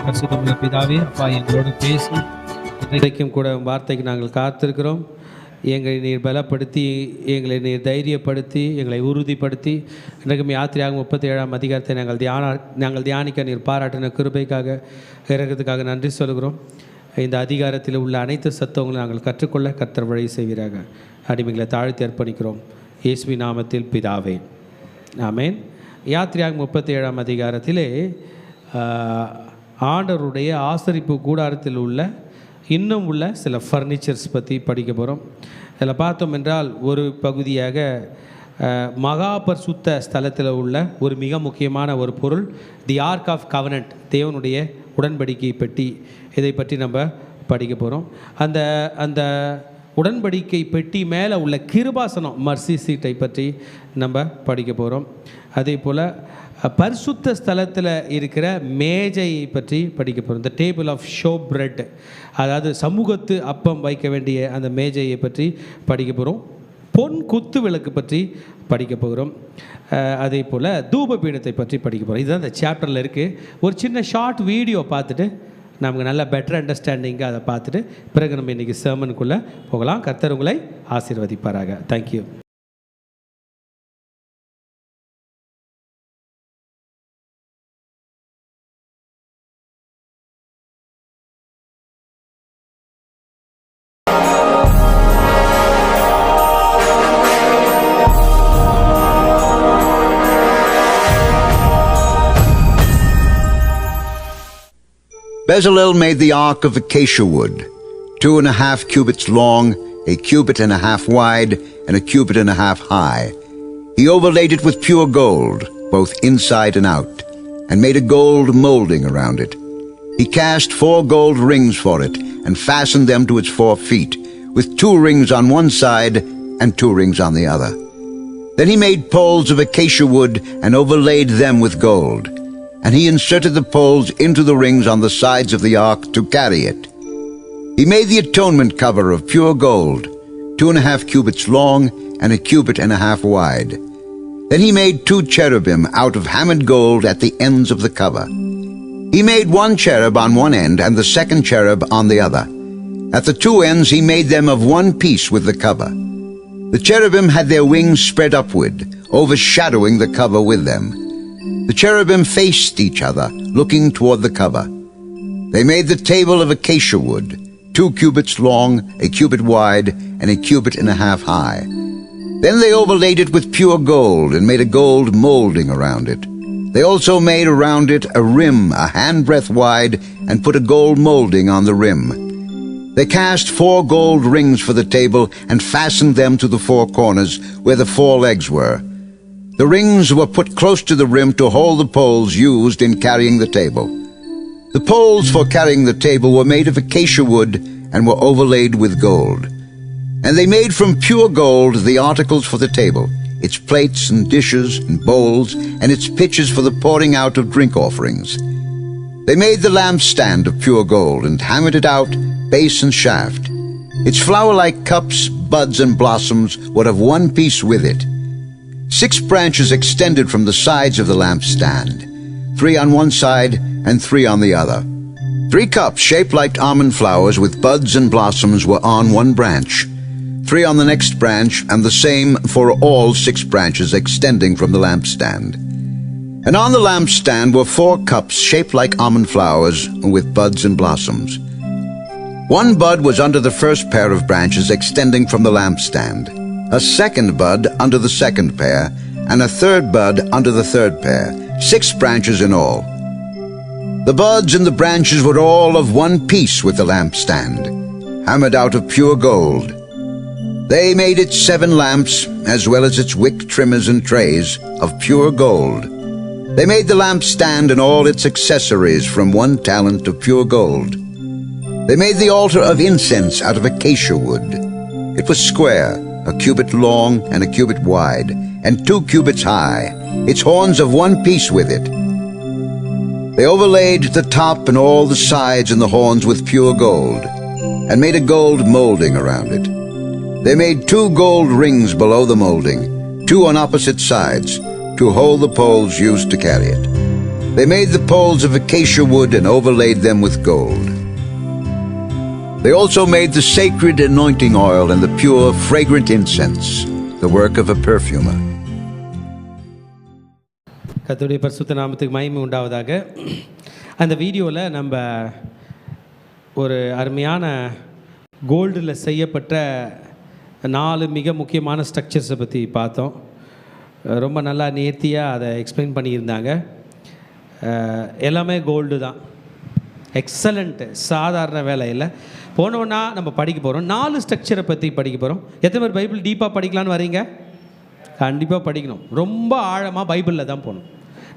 பரிசுத்தமுள்ள பிதாவே, அப்பா எங்களோடு பேசி இன்றைக்கும் கூட வார்த்தைக்கு நாங்கள் காத்திருக்கிறோம். எங்களை நீர் பலப்படுத்தி, எங்களை நீர் தைரியப்படுத்தி, எங்களை உறுதிப்படுத்தி இன்றைக்கும் யாத்திரையாக 37ஆம் அதிகாரத்தை நாங்கள் தியானிக்க நீர் பாராட்டின கிருபைக்காக இறக்கிறதுக்காக நன்றி சொல்கிறோம். இந்த அதிகாரத்தில் உள்ள அனைத்து சத்தங்களும் நாங்கள் கற்றுக்கொள்ள கர்த்தர் வழி செய்வீராக. அடிமைகளை தாழ்த்தி அர்ப்பணிக்கிறோம் இயேசுவின் நாமத்தில் பிதாவே, ஆமென். யாத்திரையாக 37ஆம் அதிகாரத்திலே ஆண்டவருடைய ஆசரிப்பு கூடாரத்தில் உள்ள இன்னும் உள்ள சில ஃபர்னிச்சர்ஸ் பற்றி படிக்க போகிறோம். இதில் பார்த்தோம் என்றால் ஒரு பகுதியாக மகா பரிசுத்த ஸ்தலத்தில் உள்ள ஒரு மிக முக்கியமான ஒரு பொருள், தி ஆர்க் ஆஃப் கவனன்ட், தேவனுடைய உடன்படிக்கை பெட்டி. இதை பற்றி நம்ம படிக்க போகிறோம். அந்த உடன்படிக்கை பெட்டி மேலே உள்ள கிருபாசனம், மர்சி சீட்டை பற்றி நம்ம படிக்க போகிறோம். அதே போல் பரிசுத்த ஸ்தலத்தில் இருக்கிற மேஜையை பற்றி படிக்க போகிறோம். The table of showbread, அதாவது சமூகத்து அப்பம் வைக்க வேண்டிய அந்த மேஜையை பற்றி படிக்க போகிறோம். பொன் குத்து விளக்கு பற்றி படிக்க போகிறோம். அதே போல் தூப பீடத்தை பற்றி படிக்க போகிறோம். இதுதான் இந்த சாப்டரில் இருக்குது. ஒரு சின்ன ஷார்ட் வீடியோ பார்த்துட்டு நமக்கு நல்ல பெட்டர் அண்டர்ஸ்டாண்டிங்காக அதை பார்த்துட்டு பிறகு நம்ம இன்றைக்கி சர்மனுக்குள்ளே போகலாம். கர்த்தர் உங்களை ஆசீர்வதிப்பாராக. Thank you. Bezalel made the ark of acacia wood, 2.5 cubits long, 1.5 cubits wide, and 1.5 cubits high. He overlaid it with pure gold, both inside and out, and made a gold molding around it. He cast 4 gold rings for it, and fastened them to its 4 feet, with 2 rings on one side and 2 rings on the other. Then he made poles of acacia wood, and overlaid them with gold. And he inserted the poles into the rings on the sides of the ark to carry it. He made the atonement cover of pure gold, 2.5 cubits long and 1.5 cubits wide. Then he made 2 cherubim out of hammered gold at the ends of the cover. He made 1 cherub on one end and the second cherub on the other. At the 2 ends he made them of one piece with the cover. The cherubim had their wings spread upward, overshadowing the cover with them. The cherubim faced each other, looking toward the cover. They made the table of acacia wood, 2 cubits long, 1 cubit wide, and 1.5 cubits high. Then they overlaid it with pure gold, and made a gold molding around it. They also made around it a rim a handbreadth wide, and put a gold molding on the rim. They cast 4 gold rings for the table, and fastened them to the 4 corners, where the 4 legs were. The rings were put close to the rim to hold the poles used in carrying the table. The poles for carrying the table were made of acacia wood and were overlaid with gold. And they made from pure gold the articles for the table, its plates and dishes and bowls, and its pitchers for the pouring out of drink offerings. They made the lampstand of pure gold and hammered it out, base and shaft. Its flower-like cups, buds, and blossoms were of one piece with it. 6 branches extended from the sides of the lampstand, 3 on one side and 3 on the other. 3 cups shaped like almond flowers with buds and blossoms were on one branch, 3 on the next branch, and the same for all 6 branches extending from the lampstand. And on the lampstand were 4 cups shaped like almond flowers with buds and blossoms. 1 bud was under the first pair of branches extending from the lampstand, a second bud under the second pair, and a third bud under the third pair, 6 branches in all. The buds and the branches were all of one piece with the lampstand, hammered out of pure gold. They made it 7 lamps, as well as its wick trimmers and trays, of pure gold. They made the lampstand and all its accessories from 1 talent of pure gold. They made the altar of incense out of acacia wood. It was square, 1 cubit long and 1 cubit wide, and 2 cubits high, its horns of one piece with it. They overlaid the top and all the sides and the horns with pure gold, and made a gold molding around it. They made 2 gold rings below the molding, 2 on opposite sides, to hold the poles used to carry it. They made the poles of acacia wood and overlaid them with gold. They also made the sacred anointing oil and the pure, fragrant incense, the work of a perfumer. கர்த்தருடைய பரிசுத்த நாமத்துக்கு மகிமை உண்டாவதாக. அந்த வீடியோவில் நம்ம ஒரு அருமையான கோல்டில் செய்யப்பட்ட 4 மிக முக்கியமான ஸ்ட்ரக்சர்ஸை பற்றி பார்த்தோம். ரொம்ப நல்லா நேர்த்தியாக அதை எக்ஸ்பிளைன் பண்ணியிருந்தாங்க. எல்லாமே கோல்டு தான், எக்ஸலண்ட்டு, சாதாரண வேலை இல்லை. போனோன்னா நம்ம படிக்க போகிறோம். 4 ஸ்ட்ரக்சரை பற்றி படிக்க போகிறோம். எத்தனை பேர் பைபிள் டீப்பாக படிக்கலான்னு வரீங்க? கண்டிப்பாக படிக்கணும். ரொம்ப ஆழமாக பைபிளில் தான் போகணும்.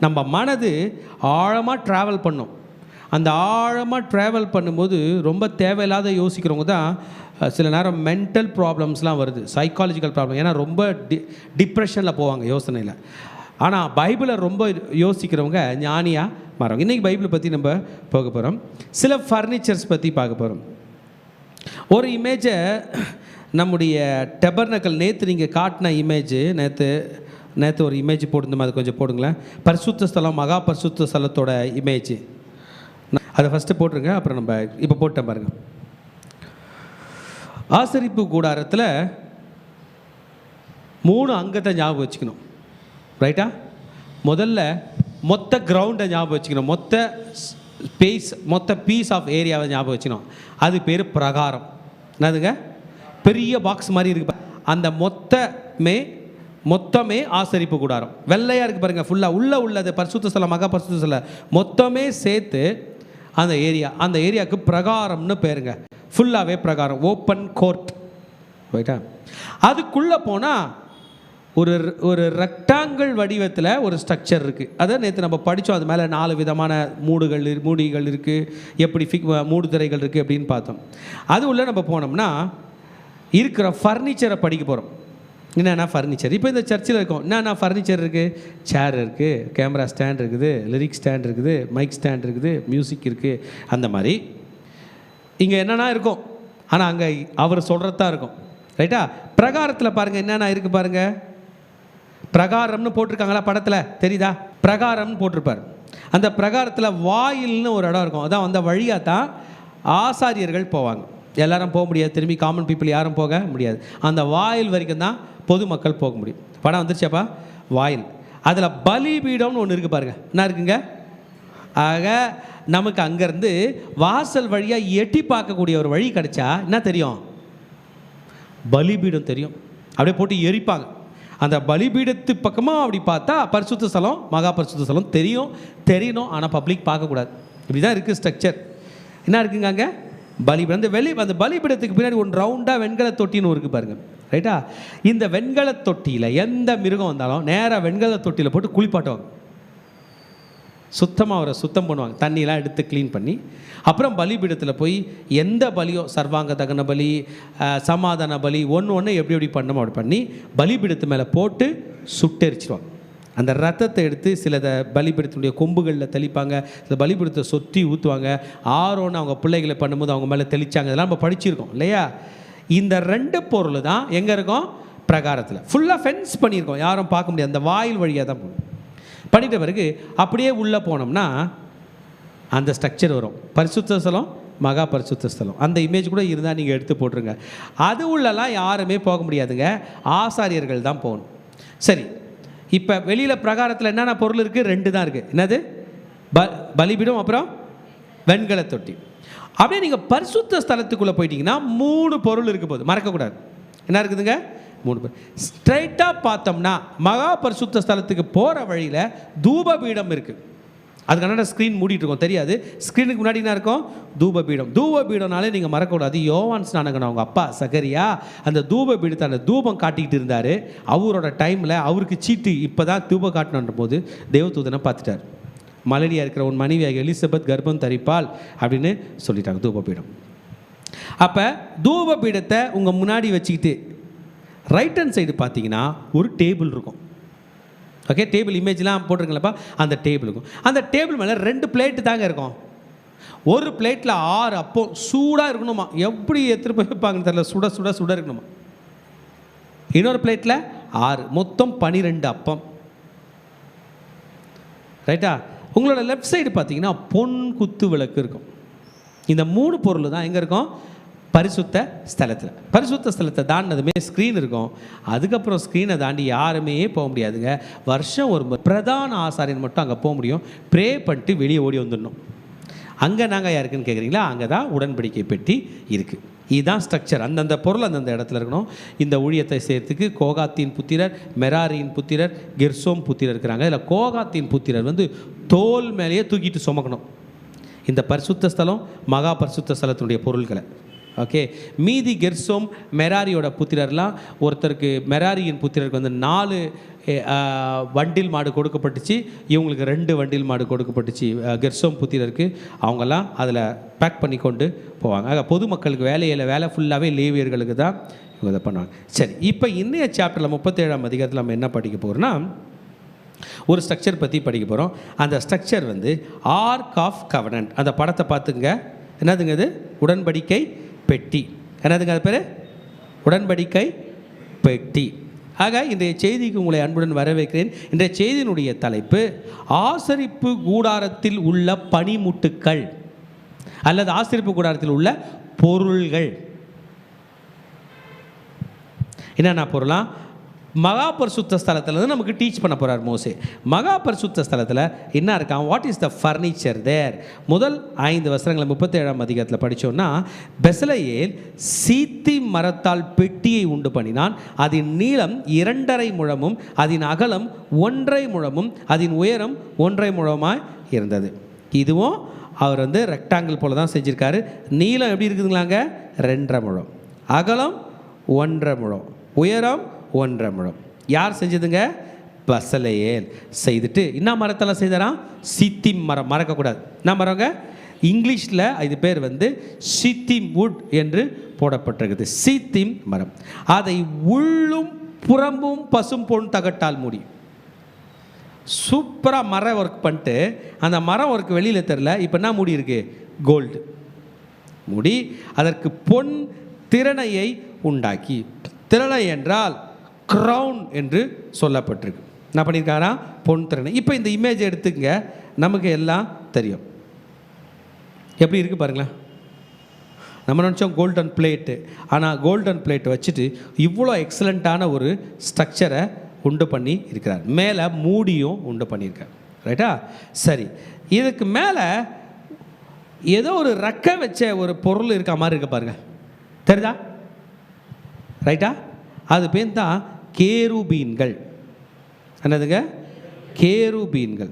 நம்ம மனது ஆழமாக ட்ராவல் பண்ணோம். அந்த ஆழமாக ட்ராவல் பண்ணும்போது ரொம்ப தேவையில்லாத யோசிக்கிறவங்க தான் சில நேரம் மென்டல் ப்ராப்ளம்ஸ்லாம் வருது, சைக்காலஜிக்கல் ப்ராப்ளம். ஏன்னா ரொம்ப டிப்ரெஷனில் போவாங்க யோசனையில். ஆனால் பைபிளை ரொம்ப யோசிக்கிறவங்க ஞானியாக மாறுவாங்க. இன்றைக்கி பைபிளை பற்றி நம்ம போக போகிறோம். சில ஃபர்னிச்சர்ஸ் பற்றி பார்க்க போகிறோம். ஒரு இமேஜை நம்முடைய டெபர்னக்கல் நேற்று நீங்கள் காட்டின இமேஜ், நேற்று ஒரு இமேஜ் போட்டிருந்தோம், அது கொஞ்சம் போடுங்களேன். பரிசுத்த ஸ்தலம், மகா பரிசுத்த ஸ்தலத்தோட இமேஜ் அதை ஃபஸ்ட்டு போட்டுருங்க. அப்புறம் நம்ம இப்போ போட்டேன் பாருங்கள். ஆசரிப்பு கூடாரத்தில் 3 அங்கத்தை ஞாபகம் வச்சுக்கணும். ரைட்டா? முதல்ல மொத்த கிரவுண்டை ஞாபகம் வச்சுக்கணும். மொத்த ஸ்பேஸ், மொத்த பீஸ் ஆஃப் ஏரியாவை ஞாபகம் வச்சுக்கணும். அது பேர் பிரகாரம். என்னதுங்க? பெரிய பாக்ஸ் மாதிரி இருக்குது. அந்த மொத்தமே ஆசரிப்பு கூடாரம். வெள்ளையாக இருக்குது பாருங்கள், ஃபுல்லாக உள்ளது பரிசுத்த ஸ்தலம், மகா பரிசுத்த ஸ்தலம் மொத்தமே சேர்த்து அந்த ஏரியாவுக்கு பிரகாரம்னு பேருங்க. ஃபுல்லாகவே பிரகாரம், ஓப்பன் கோர்ட். ரைட்டா? அதுக்குள்ளே போனால் ஒரு ரெக்டாங்கிள் வடிவத்தில் ஒரு ஸ்ட்ரக்சர் இருக்குது. அதை நேற்று நம்ம படித்தோம். அது மேலே 4 விதமான மூடிகள் இருக்குது, எப்படி மூடுதிரைகள் இருக்குது அப்படின்னு பார்த்தோம். அது உள்ளே நம்ம போனோம்னா இருக்கிற ஃபர்னிச்சரை படிக்க போகிறோம். என்னென்னா ஃபர்னிச்சர் இப்போ இந்த சர்ச்சில் இருக்கும். என்னென்னா ஃபர்னிச்சர் இருக்குது? சேர் இருக்குது, கேமரா ஸ்டாண்ட் இருக்குது, லிரிக் ஸ்டாண்ட் இருக்குது, மைக் ஸ்டாண்ட் இருக்குது, மியூசிக் இருக்குது. அந்த மாதிரி இங்கே என்னென்னா இருக்கும். ஆனால் அங்கே அவர் சொல்கிறது தான் இருக்கும். ரைட்டா? பிரகாரத்தில் பாருங்கள் என்னென்ன இருக்குது பாருங்கள். பிரகாரம்னு போட்டிருக்காங்களா படத்தில்? தெரியுதா? பிரகாரம்னு போட்டிருப்பார். அந்த பிரகாரத்தில் வாயில்னு ஒரு இடம் இருக்கும். அதான் அந்த வழியாக தான் ஆசாரியர்கள் போவாங்க. எல்லாரும் போக முடியாது, திரும்பி காமன் பீப்புள் யாரும் போக முடியாது. அந்த வாயில் வரைக்கும் தான் பொதுமக்கள் போக முடியும். படம் வந்துருச்சாப்பா? வாயில். அதில் பலிபீடம்னு ஒன்று இருக்குது பாருங்கள். என்ன இருக்குங்க? ஆக நமக்கு அங்கேருந்து வாசல் வழியாக எட்டி பார்க்கக்கூடிய ஒரு வழி கிடைச்சா என்ன தெரியும்? பலிபீடம் தெரியும். அப்படியே போட்டு எரிப்பாங்க. அந்த பலிபீடத்து பக்கமாக அப்படி பார்த்தா பரிசுத்த ஸ்தலம், மகா பரிசுத்த ஸ்தலம் தெரியணும். ஆனால் பப்ளிக் பார்க்கக்கூடாது. இப்படி தான் இருக்குது ஸ்ட்ரக்சர். என்ன இருக்குங்க அங்கே? பலிபீடம். அந்த பலிபீடத்துக்கு பின்னாடி ஒரு ரவுண்டாக வெண்கல தொட்டின்னு இருக்குது பாருங்கள். ரைட்டா? இந்த வெண்கல தொட்டியில் எந்த மிருகம் வந்தாலும் நேராக வெண்கல தொட்டியில் போட்டு குளிப்பாட்டுவாங்க. சுத்தமாக அவரை சுத்தம் பண்ணுவாங்க, தண்ணியெலாம் எடுத்து க்ளீன் பண்ணி. அப்புறம் பலிபீடத்தில் போய் எந்த பலியோ, சர்வாங்க தகன பலி, சமாதான பலி, ஒன்று எப்படி பண்ணணுமோ அப்படி பண்ணி பலிபீடத்து மேலே போட்டு சுட்டெரிச்சிடுவாங்க. அந்த ரத்தத்தை எடுத்து சில பலிபீடத்தினுடைய கொம்புகளில் தெளிப்பாங்க, சில பலிபீடத்தை சொத்தி ஊற்றுவாங்க. ஆரோன்னு அவங்க பிள்ளைகளை பண்ணும்போது அவங்க மேலே தெளித்தாங்க. இதெல்லாம் நம்ம படிச்சிருக்கோம் இல்லையா? இந்த 2 பொருள் தான் எங்கே இருக்கும்? பிரகாரத்தில். ஃபுல்லாக ஃபென்ஸ் பண்ணியிருக்கோம், யாரும் பார்க்க முடியாது. அந்த வாயில் வழியாக தான் போகணும். பண்ணிட்ட பிறகு அப்படியே உள்ளே போனோம்னா அந்த ஸ்ட்ரக்சர் வரும். பரிசுத்த ஸ்தலம், மகா பரிசுத்த ஸ்தலம். அந்த இமேஜ் கூட இருந்தால் நீங்கள் எடுத்து போட்டுருங்க. அது உள்ளலாம் யாருமே போக முடியாதுங்க, ஆசாரியர்கள் தான் போகணும். சரி, இப்போ வெளியில் பிரகாரத்தில் என்னென்ன பொருள் இருக்குது? 2 தான் இருக்குது. என்னது? பலிபீடம், அப்புறம் வெண்கல தொட்டி. அப்படியே நீங்கள் பரிசுத்த ஸ்தலத்துக்குள்ளே போயிட்டீங்கன்னா 3 பொருள் இருக்க போகுது, மறக்கக்கூடாது. என்ன இருக்குதுங்க? 3 பொருள். ஸ்ட்ரைட்டாக பார்த்தோம்னா மகா பரிசுத்த ஸ்தலத்துக்கு போகிற வழியில் தூபபீடம் இருக்குது. அதுக்கான ஸ்க்ரீன் மூடிட்டு இருக்கோம், தெரியாது. ஸ்க்ரீனுக்கு முன்னாடி என்ன இருக்கும்? தூபபீடம். தூபபீடம்னாலே நீங்கள் மறக்கக்கூடாது. யோவான் ஸ்நானகன் அவங்க அப்பா சகரியா அந்த தூபபீடத்தை, அந்த தூபம் காட்டிக்கிட்டு இருந்தார். அவரோட டைமில் அவருக்கு சீட்டு இப்போ தான் தூபம் காட்டணுன்ற போது தேவதூதனை பார்த்துட்டார். மலடியாக இருக்கிற உன் மனைவியாக எலிசபெத் கர்ப்பம் தரிப்பாள் அப்படின்னு சொல்லிட்டாங்க. தூபபீடம். அப்போ தூபபீடத்தை உங்கள் முன்னாடி வச்சுக்கிட்டு ரைட் ஹேண்ட் சைடு பார்த்தீங்கன்னா ஒரு டேபிள் இருக்கும். ஓகே, டேபிள் இமேஜ்லாம் போட்டிருக்கீங்களப்பா? அந்த டேபிள் இருக்கும். அந்த டேபிள் மேலே 2 பிளேட்டு தாங்க இருக்கும். ஒரு பிளேட்டில் 6 அப்பம் சூடாக இருக்கணுமா? எப்படி எடுத்துகிட்டு போய் வைப்பாங்கன்னு தெரியல, சுட இருக்கணுமா. இன்னொரு பிளேட்டில் 6, மொத்தம் 12 அப்பம். ரைட்டா? உங்களோட லெஃப்ட் சைடு பார்த்தீங்கன்னா பொன் குத்து விளக்கு இருக்கும். இந்த 3 பொருள் தான் எங்கே இருக்கும்? பரிசுத்த ஸ்தலத்தில். பரிசுத்த ஸ்தலத்தை தாண்டினதுமே ஸ்க்ரீன் இருக்கும். அதுக்கப்புறம் ஸ்க்ரீனை தாண்டி யாருமே போக முடியாதுங்க. வருஷம் ஒரு பிரதான ஆசாரியன் மட்டும் அங்கே போக முடியும். ப்ரே பண்ணிட்டு வெளியே ஓடி வந்துடணும். அங்கே நாங்கள் யாருக்குன்னு கேட்குறீங்களா? அங்கே தான் உடன்படிக்கை பெட்டி இருக்குது. இதுதான் ஸ்ட்ரக்சர். அந்தந்த பொருள் அந்தந்த இடத்துல இருக்கணும். இந்த ஊழியத்தை செய்கிறதுக்கு கோகாத்தின் புத்திரர், மெராரியின் புத்திரர், கெர்சோம் புத்திரர் இருக்கிறாங்க. இதில் கோகாத்தின் புத்திரர் தோல் மேலேயே தூக்கிட்டு சுமக்கணும் இந்த பரிசுத்த ஸ்தலம், மகா பரிசுத்த ஸ்தலத்தினுடைய பொருள்களை. ஓகே, மீதி கெர்சோம் மெராரியோட புத்திரர்லாம், ஒருத்தருக்கு மெராரியின் புத்திரருக்கு 4 வண்டில் மாடு கொடுக்கப்பட்டுச்சு, இவங்களுக்கு 2 வண்டில் மாடு கொடுக்கப்பட்டுச்சு கெர்சோம் புத்திரருக்கு. அவங்கெல்லாம் அதில் பேக் பண்ணி கொண்டு போவாங்க. ஆக பொதுமக்களுக்கு வேலை ஃபுல்லாகவே லேவியர்களுக்கு தான் இவங்க இதை பண்ணுவாங்க. சரி, இப்போ இன்னைய சாப்டரில் 37ஆம் அதிகாரத்தில் நம்ம என்ன படிக்க போகிறோம்னா, ஒரு ஸ்ட்ரக்சர் பற்றி படிக்க போகிறோம். அந்த ஸ்ட்ரக்சர் ஆர்க் ஆஃப் கவனன்ட். அந்த படத்தை பார்த்துங்க. என்னதுங்க அது? உடன்படிக்கை பெட்டி. என்னதுங்க அது பேர்? உடன்படிக்கை பெட்டி. ஆக இன்றைய செய்திக்கு உங்களை அன்புடன் வரவேற்கிறேன். இன்றைய செய்தியினுடைய தலைப்பு ஆசரிப்பு கூடாரத்தில் உள்ள பனிமுட்டுக்கள் அல்லது ஆசரிப்பு கூடாரத்தில் உள்ள பொருள்கள். என்னென்ன பொருளா? மகா பரிசுத்த ஸ்தலத்தில் நமக்கு டீச் பண்ண போகிறார் மோசே. மகா பரிசுத்த ஸ்தலத்தில் என்ன இருக்கான்? வாட் இஸ் த ஃபர்னிச்சர் தேர்? முதல் 5 வசனங்களை 37ஆம் அதிகாரத்தில் படித்தோன்னா, பெசலெயேல் சீத்தி மரத்தால் பெட்டியை உண்டு பண்ணினான். அதன் நீளம் 2.5 முழமும் அதன் அகலம் 1.5 முழமும் அதன் உயரம் 1.5 முழமாய் இருந்தது. இதுவும் அவர் ரெக்டாங்கிள் போல தான் செஞ்சுருக்காரு. நீளம் எப்படி இருக்குதுங்களாங்க? 2.5 முழம், அகலம் 1.5 முழம், உயரம் 1.5 முழம். யார் செஞ்சதுங்க? பெசலெயேல் செய்துட்டு என்ன மரத்தெல்லாம் செய்தாராம்? சித்திம் மரம். மறக்கக்கூடாது. என்ன மரங்க? இங்கிலீஷில் இது பேர் சித்திம் வுட் என்று போடப்பட்டிருக்குது. சித்திம் மரம். அதை உள்ளும் புறம்பும் பசும் பொன் தகட்டால் மூடி. சூப்பராக மரம் ஒர்க் பண்ணிட்டு அந்த மரம் ஒர்க் வெளியில் தெரில. இப்போ என்ன மூடி இருக்கு? கோல்டு மூடி. அதற்கு பொன் திறனையை உண்டாக்கி, திறனை என்றால் க்ரௌன் என்று சொல்லப்பட்டிருக்கு. என்ன பண்ணியிருக்காரா? பொன் திறனை. இப்போ இந்த இமேஜ் எடுத்துங்க, நமக்கு எல்லாம் தெரியும். எப்படி இருக்குது பாருங்களேன். நம்ம நினச்சோம் கோல்டன் பிளேட்டு, ஆனால் கோல்டன் பிளேட்டை வச்சுட்டு இவ்வளோ எக்ஸலண்ட்டான ஒரு ஸ்ட்ரக்சரை உண்டு பண்ணி இருக்கிறார். மேலே மூடியும் உண்டு பண்ணியிருக்கார். ரைட்டா? சரி, இதுக்கு மேலே ஏதோ ஒரு ரெக்கை வச்ச ஒரு பொருள் இருக்க மாதிரி இருக்க பாருங்க. தெரியுதா? ரைட்டா? அது பேர் தான் கேருபீன்கள். என்னதுங்க? கேருபீன்கள்.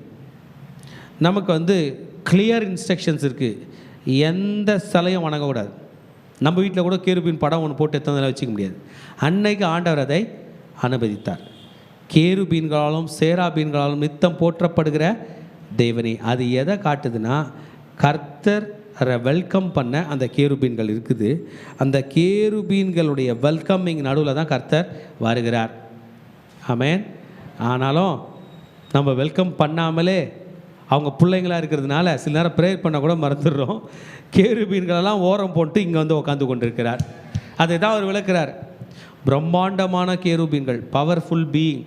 நமக்கு கிளியர் இன்ஸ்ட்ரக்ஷன்ஸ் இருக்குது. எந்த சிலையும் வணங்கக்கூடாது. நம்ம வீட்டில் கூட கேருபீன் படம் ஒன்று போட்டு எத்தனை வச்சுக்க முடியாது. அன்னைக்கு ஆண்டவர் அதை அனுமதித்தார். கேருபீன்களாலும் சேராபீன்களாலும் நித்தம் போற்றப்படுகிற தேவனே. அது எதை காட்டுதுன்னா, கர்த்தர் வெல்கம் பண்ண அந்த கேருபீன்கள் இருக்குது. அந்த கேருபீன்களுடைய வெல்கமிங் நடுவில் தான் கர்த்தர் வருகிறார். ஆமென். ஆனாலும் நம்ம வெல்கம் பண்ணாமலே அவங்க பிள்ளைங்களாக இருக்கிறதுனால சில நேரம் ப்ரேயர் பண்ண கூட மறந்துடுறோம். கேருபீன்களெல்லாம் ஓரம் போட்டு இங்கே உட்காந்து கொண்டிருக்கிறார். அதை தான் அவர் விளக்குறார். பிரம்மாண்டமான கேருபீன்கள், பவர்ஃபுல் பீயிங்.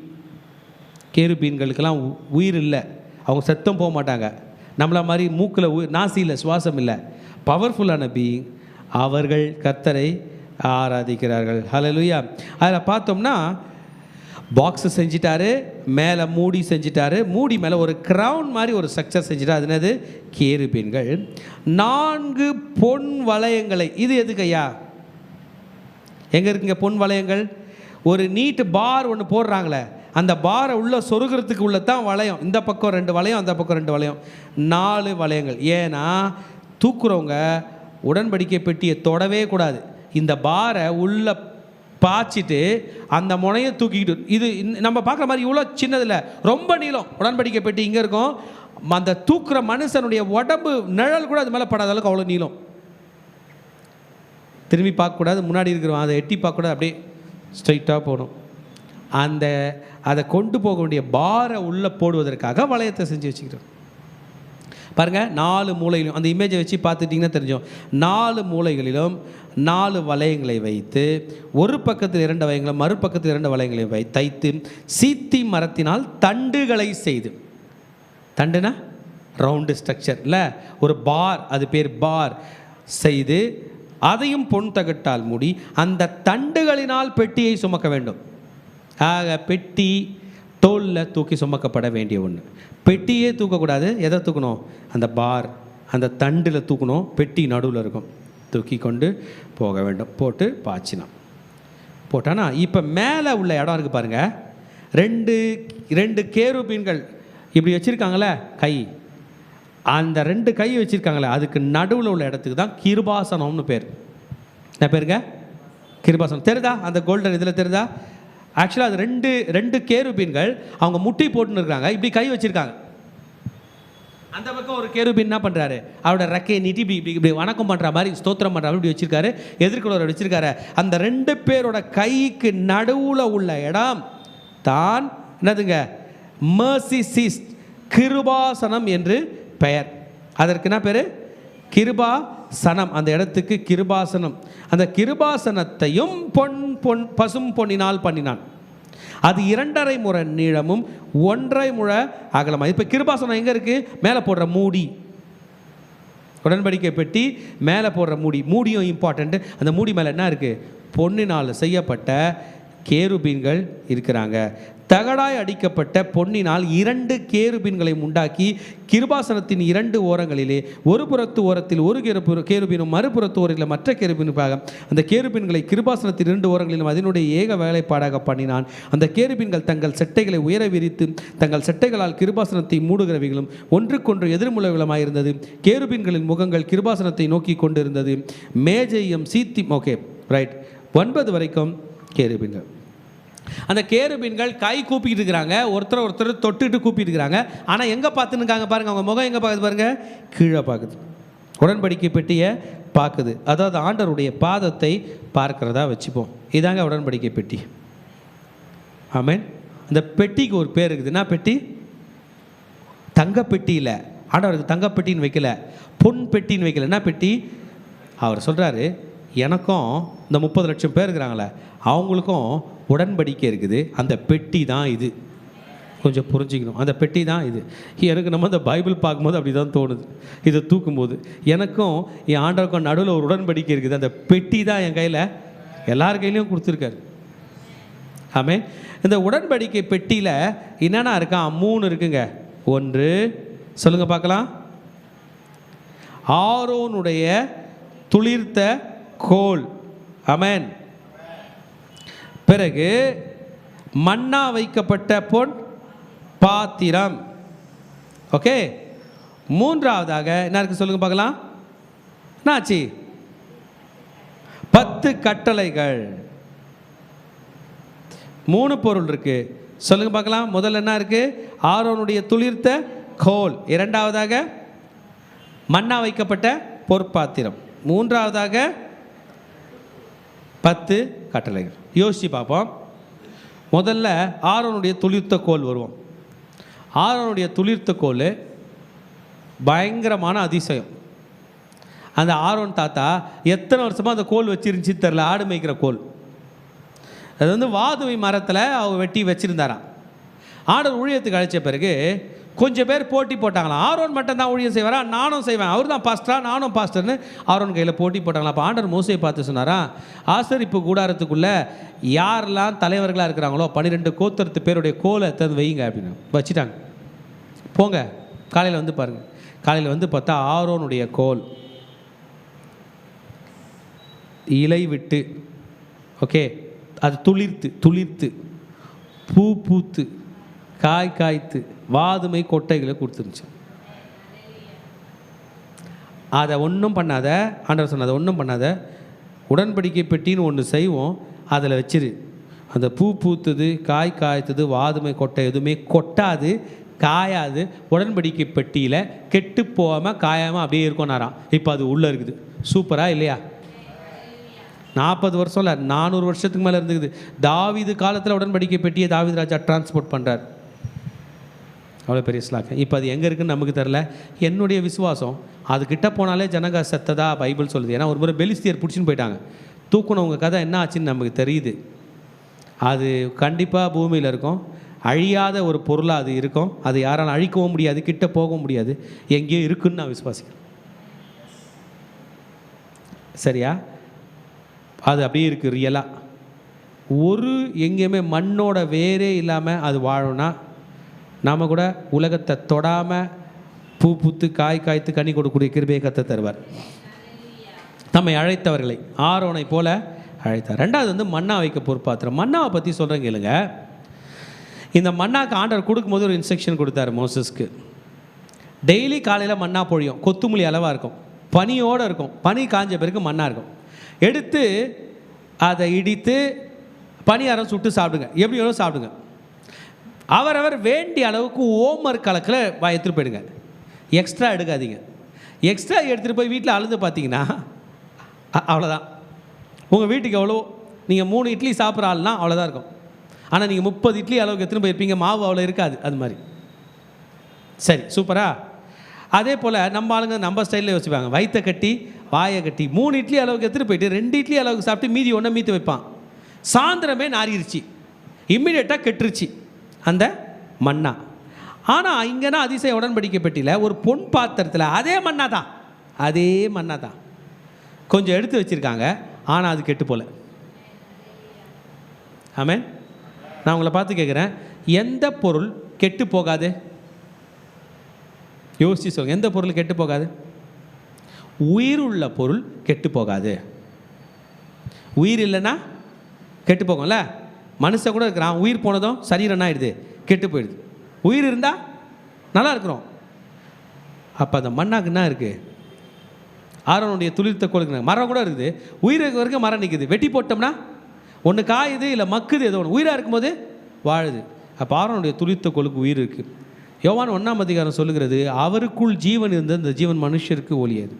கேருபீன்களுக்கெல்லாம் உயிர் இல்லை, அவங்க சத்தம் போக மாட்டாங்க. நம்மள மாதிரி மூக்கில் நாசியில் சுவாசம் இல்லை. பவர்ஃபுல்லான பீயிங். அவர்கள் கர்த்தரை ஆராதிக்கிறார்கள். ஹல்லேலூயா. அதில் பார்த்தோம்னா பாக்ஸு செஞ்சிட்டாரு, மேலே மூடி செஞ்சிட்டாரு. மூடி மேலே ஒரு க்ரௌன் மாதிரி ஒரு ஸ்ட்ரக்சர் செஞ்சிட்டாரு. அது என்னது? கேருபீன்கள். 4 பொன் வளையங்களை. இது எதுக்கு ஐயா? எங்கே இருக்குங்க பொன் வளையங்கள்? ஒரு நீட்டு பார் ஒன்று போடுறாங்களே, அந்த பாரை உள்ளே சொருகிறதுக்கு உள்ள தான் வளையம். இந்த பக்கம் 2 வளையம், அந்த பக்கம் 2 வளையம், 4 வளையங்கள். ஏன்னா தூக்குறவங்க உடன்படிக்கை பெட்டியை தொடவே கூடாது. இந்த பாரை உள்ளே பாய்ச்சிட்டு அந்த முனையை தூக்கிக்கிட்டு, இது நம்ம பார்க்குற மாதிரி இவ்வளோ சின்னதில்லை, ரொம்ப நீளம். உடன்படிக்கை பெட்டி இங்கே இருக்கும். அந்த தூக்குற மனுஷனுடைய உடம்பு நிழல் கூட அது மேலே படாத அளவுக்கு அவ்வளோ நீளம். திரும்பி பார்க்கக்கூடாது, முன்னாடி இருக்கிறோம் அதை எட்டி பார்க்கக்கூடாது, அப்படியே ஸ்ட்ரைட்டாக போகணும். அதை கொண்டு போக வேண்டிய பாரை உள்ளே போடுவதற்காக வளையத்தை செஞ்சு வச்சுக்கிறோம். பாருங்கள், 4 மூலையிலும் அந்த இமேஜை வச்சு பார்த்துட்டிங்கன்னா தெரிஞ்சோம். 4 மூலைகளிலும் 4 வளையங்களை வைத்து, ஒரு பக்கத்தில் 2 வளையங்களும் மறுபக்கத்தில் 2 வளையங்களையும் தைத்து, சீத்தி மரத்தினால் தண்டுகளை செய்து. தண்டுனா ரவுண்டு ஸ்ட்ரக்சர் இல்லை, ஒரு பார், அது பேர் பார் செய்து அதையும் பொன் தகட்டால் மூடி அந்த தண்டுகளினால் பெட்டியை சுமக்க வேண்டும். ஆக பெட்டி தோளில் தூக்கி சுமக்கப்பட வேண்டிய ஒன்று. பெட்டியே தூக்கக்கூடாது, எதை தூக்கணும்? அந்த பார், அந்த தண்டில் தூக்கணும். பெட்டி நடுவில் இருக்கும், தூக்கி கொண்டு போக வேண்டும். போட்டு பாய்ச்சினான். போட்டானா இப்போ மேலே உள்ள இடம் இருக்குது பாருங்கள், ரெண்டு கேருபீன்கள் இப்படி வச்சுருக்காங்களே கை, அந்த 2 கை வச்சுருக்காங்களே அதுக்கு நடுவில் உள்ள இடத்துக்கு தான் கிருபாசனம்னு பேர். என்ன பேருங்க? கிருபாசனம். தெரியுதா? அந்த கோல்டன் இதில் தெரியுதா? ஆக்சுவலாக அது ரெண்டு கேருபீன்கள் அவங்க முட்டி போட்டுன்னு இருக்காங்க, இப்படி கை வச்சுருக்காங்க. அந்த பக்கம் ஒரு கேருபீன் என்ன பண்ணுறாரு, அவரோட ரெக்கையை நீட்டி இப்படி வணக்கம் பண்ணுற மாதிரி, ஸ்தோத்திரம் பண்ணுற மாதிரி இப்படி வச்சுருக்காரு. எதிர்க்கிறவர் வச்சுருக்காரு. அந்த 2 பேரோட கைக்கு நடுவில் உள்ள இடம் தான் என்னதுங்க? மர்சி சீட், கிருபாசனம் என்று பெயர். அதற்கு என்ன பேர்? கிருபாசனம். அந்த இடத்துக்கு கிருபாசனம். அந்த கிருபாசனத்தையும் பசும் பொன்னினால் பண்ணினான். அது 2.5 முழ நீளமும் 1.5 முழ அகலமாக. இப்போ கிருபாசனம் எங்கே இருக்குது? மேலே போடுற மூடி, உடன்படிக்கை பெட்டி மேலே போடுற மூடியும் இம்பார்ட்டண்ட்டு. அந்த மூடி மேலே என்ன இருக்குது? பொன்னினால் செய்யப்பட்ட கேருபீன்கள் இருக்கிறாங்க. தகடாய் அடிக்கப்பட்ட பொன்னினால் 2 கேருபீன்களை உண்டாக்கி கிருபாசனத்தின் 2 ஓரங்களிலே ஒரு புறத்து ஓரத்தில் ஒரு கேருபீனும் மறுபுறத்து ஓரத்தில் மற்ற கேருபீனுக்காக அந்த கேருபீன்களை கிருபாசனத்தின் 2 ஓரங்களிலும் அதனுடைய ஏக வேலைப்பாடாக பண்ணினான். அந்த கேருபீன்கள் தங்கள் செட்டைகளை உயர விரித்து தங்கள் செட்டைகளால் கிருபாசனத்தை மூடுகிறவைகளும் ஒன்றுக்கொன்று எதிர்முலகளுமாயிருந்தது. கேருபீன்களின் முகங்கள் கிருபாசனத்தை நோக்கி கொண்டிருந்தது. மேஜையும் சீத்தி ஓகே ரைட் 9 வரைக்கும் கேருபீன்கள். அந்த கேருபீன்கள் கை கூப்பிட்டு இருக்கிறாங்க, ஒருத்தர் தொட்டுட்டு கூப்பிட்டு இருக்கிறாங்க. ஆனால் எங்கே பார்த்துன்னு பாருங்க, அவங்க முகம் எங்கே பார்க்குது பாருங்க, கீழே பார்க்குது. உடன்படிக்கை பெட்டியை பார்க்குது. அதாவது ஆண்டவருடைய பாதத்தை பார்க்கிறதா வச்சுப்போம். இதாங்க உடன்படிக்கை பெட்டி. ஆமென். அந்த பெட்டிக்கு ஒரு பேர் இருக்குது. என்ன பெட்டி? தங்க பெட்டி இல்லை. ஆண்டவருக்கு தங்க பெட்டின்னு வைக்கல, பொன் பெட்டின்னு வைக்கல. என்ன பெட்டி? அவர் சொல்கிறாரு, எனக்கும் இந்த 30 லட்சம் பேர் இருக்கிறாங்களே அவங்களுக்கும் உடன்படிக்கை இருக்குது. அந்த பெட்டி தான் இது. கொஞ்சம் புரிஞ்சிக்கணும். அந்த பெட்டி தான் இது. எனக்கு நம்ம அந்த பைபிள் பார்க்கும்போது அப்படி தான் தோணுது. இதை தூக்கும்போது எனக்கும் என் ஆண்டவருக்கும் நடுவில் ஒரு உடன்படிக்கை இருக்குது. அந்த பெட்டி தான் என் கையில், எல்லார் கையிலையும் கொடுத்துருக்காரு. ஆமென். இந்த உடன்படிக்கை பெட்டியில் என்னென்ன இருக்கான்? 3 இருக்குங்க. 1 சொல்லுங்கள் பார்க்கலாம். ஆரோனுடைய துளிர்த்த கோல். ஆமென். பிறகு மன்னா வைக்கப்பட்ட பொன் பாத்திரம். ஓகே. 3ஆவதாக என்ன இருக்கு சொல்லுங்க பார்க்கலாம். என்னாச்சு? 10 கட்டளைகள். 3 பொருள் இருக்கு. சொல்லுங்க பார்க்கலாம். முதல்ல என்ன இருக்கு? ஆரோனுடைய துளிர்த்த கோல். 2ஆவதாக மன்னா வைக்கப்பட்ட பொற்பாத்திரம். 3ஆவதாக 10 கட்டளைகள். யோசிச்சு பார்ப்போம். முதல்ல ஆரோனுடைய துளிர்த்த கோல் வருவோம். ஆரோனுடைய துளிர்த்த கோல் பயங்கரமான அதிசயம். அந்த ஆரோன் தாத்தா எத்தனை வருஷமாக அந்த கோல் வச்சிருந்துச்சு தெரில. ஆடு மேய்க்கிற கோல். அது வந்து வாதுமை மரத்தில் அவர் வெட்டி வச்சுருந்தாராம். ஆடர் ஊழியத்துக்கு அழைச்ச பிறகு கொஞ்சம் பேர் போட்டி போட்டாங்களாம். ஆரோன் மட்டும் தான் ஊழியம் செய்வாரா, நானும் செய்வேன், அவர் தான் பாஸ்டரா, நானும் பாஸ்டர்னு ஆரோன் கையில் போட்டி போட்டாங்களாம். அப்போ ஆண்டர் மோசையை பார்த்து சொன்னாரா, ஆசரிப்பு கூடாரத்துக்குள்ளே யாரெல்லாம் தலைவர்களாக இருக்கிறாங்களோ 12 கோத்திரத்து பேருடைய கோலை தந்து வைங்க அப்படின்னு வச்சுட்டாங்க. போங்க காலையில் வந்து பாருங்கள். காலையில் வந்து பார்த்தா ஆரோனுடைய கோல் இலை விட்டு, ஓகே, அது துளிர்த்து பூ பூத்து காய்த்து வாதுமை கொட்டைகளை கொடுத்துருந்துச்சு. அதை ஒன்றும் பண்ணாத, ஆண்டவர் சொன்ன அதை ஒன்றும் பண்ணாத, உடன்படிக்கை பெட்டின்னு ஒன்று செய்வோம், அதில் வச்சிரு. அந்த பூ பூத்துது காய்த்தது வாதுமை கொட்டை எதுவுமே கொட்டாது காயாது. உடன்படிக்கை பெட்டியில் கெட்டு போகாமல் காயாமல் அப்படியே இருக்கோனாராம். இப்போ அது உள்ளே இருக்குது. சூப்பராக இல்லையா? 40 வருஷம் இல்லை, 400 வருஷத்துக்கு மேலே இருந்துக்குது. தாவீது காலத்தில் உடன்படிக்கை பெட்டியை தாவீது ராஜா டிரான்ஸ்போர்ட் பண்ணுறார். அவ்வளோ பெரிய ஸ்லாக்கு. இப்போ அது எங்கே இருக்குன்னு நமக்கு தெரில. என்னுடைய விசுவாசம் அதுக்கிட்ட போனாலே ஜனங்க செத்ததா பைபிள் சொல்லுது. ஏன்னா ஒரு முறை பெலிஸ்தியர் பிடிச்சின்னு போயிட்டாங்க. தூக்குனவங்க கதை என்ன ஆச்சுன்னு நமக்கு தெரியுது. அது கண்டிப்பாக பூமியில் இருக்கும். அழியாத ஒரு பொருளாக அது இருக்கும். அது யாராலும் அழிக்கவும் முடியாது, கிட்ட போகவும் முடியாது, எங்கேயோ இருக்குன்னு நான் விசுவாசிக்கிறேன். சரியா? அது அப்படியே இருக்குது ரியலாக. ஒரு எங்கேயுமே மண்ணோட வேரே இல்லாமல் அது வாழணும்னா நாம் கூட உலகத்தை தொடாமல் பூ பூத்து காய் காய்த்து கனி கொடுக்கக்கூடிய கிருபையை கர்த்தர் தருவார். நம்மை அழைத்தவர்களை ஆரோனை போல அழைத்தார். ரெண்டாவது வந்து மன்னா வைக்க பொறுப்பாத்திரம். மன்னாவை பற்றி சொல்கிறேன் கேளுங்க. இந்த மன்னாக்கு ஆண்டவர் கொடுக்கும்போது ஒரு இன்ஸ்ட்ரக்ஷன் கொடுத்தாரு மோசஸ்க்கு. டெய்லி காலையில் மன்னா பொழியும், கொத்துமல்லி அளவாக இருக்கும், பனியோடு இருக்கும். பனி காஞ்ச பிறகு மன்னா இருக்கும். எடுத்து அதை இடித்து பனியாரம் சுட்டு சாப்பிடுங்க, எப்படி வேணும் சாப்பிடுங்க. அவரவர் வேண்டிய அளவுக்கு ஓமர் கலக்கில் எடுத்துகிட்டு போயிடுங்க, எக்ஸ்ட்ரா எடுக்காதீங்க. எக்ஸ்ட்ரா எடுத்துகிட்டு போய் வீட்டில் அளந்து பார்த்தீங்கன்னா அவ்வளோதான். உங்கள் வீட்டுக்கு எவ்வளோ, நீங்கள் 3 இட்லி சாப்பிட்ற ஆள்னா அவ்வளோதான் இருக்கும். ஆனால் நீங்கள் 30 இட்லி அளவுக்கு எடுத்துகிட்டு போயிருப்பீங்க, மாவு அவ்வளோ இருக்காது. அது மாதிரி. சரி, சூப்பரா? அதே போல் நம்ம ஆளுங்க நம்ம ஸ்டைலில் யோசிப்பாங்க. வயிற்றை கட்டி வாயை கட்டி 3 இட்லி அளவுக்கு எடுத்துகிட்டு போயிட்டு 2 இட்லி அளவுக்கு சாப்பிட்டு மீதி ஒன்றை மீத்து வைப்பான். சாயந்தரமே நாரிருச்சு, இம்மிடியட்டாக கெட்டுருச்சு அந்த மன்னா. ஆனால் இங்கன்னா அதிசய உடன்படிக்கை பெட்டியில் ஒரு பொன் பாத்திரத்தில் அதே மன்னா தான் கொஞ்சம் எடுத்து வச்சுருக்காங்க. ஆனால் அது கெட்டு போல. ஆமென். நான் உங்களை பார்த்து கேட்குறேன், எந்த பொருள் கெட்டு போகாது? யோசிச்சு சொல்லுங்க, எந்த பொருள் கெட்டு போகாது? உயிர் உள்ள பொருள் கெட்டு போகாது. உயிர் இல்லைன்னா கெட்டு போகும்ல. மனுஷன் கூட இருக்கிறான், உயிர் போனதும் சரீரம் என்ன ஆயிடுது? கெட்டு போயிடுது. உயிர் இருந்தால் நல்லா இருக்கிறோம். அப்போ அந்த மண்ணாக்கு என்ன இருக்குது? ஆரோனுடைய துளிர்த்த கோலுக்கு மரம் கூட இருக்குது, உயிர் இருக்க வரைக்கும் மரம் நிற்குது. வெட்டி போட்டோம்னா ஒன்று காயுது, இல்லை மக்குது, ஏதோ ஒன்று. உயிராக இருக்கும்போது வாழுது. அப்போ ஆரோனுடைய துளிர்த்த கோலுக்கு உயிர் இருக்குது. யோவான் 1ஆம் அதிகாரம் சொல்லுகிறது, அவருக்குள் ஜீவன் இருந்தது, அந்த ஜீவன் மனுஷருக்கு ஒளியது.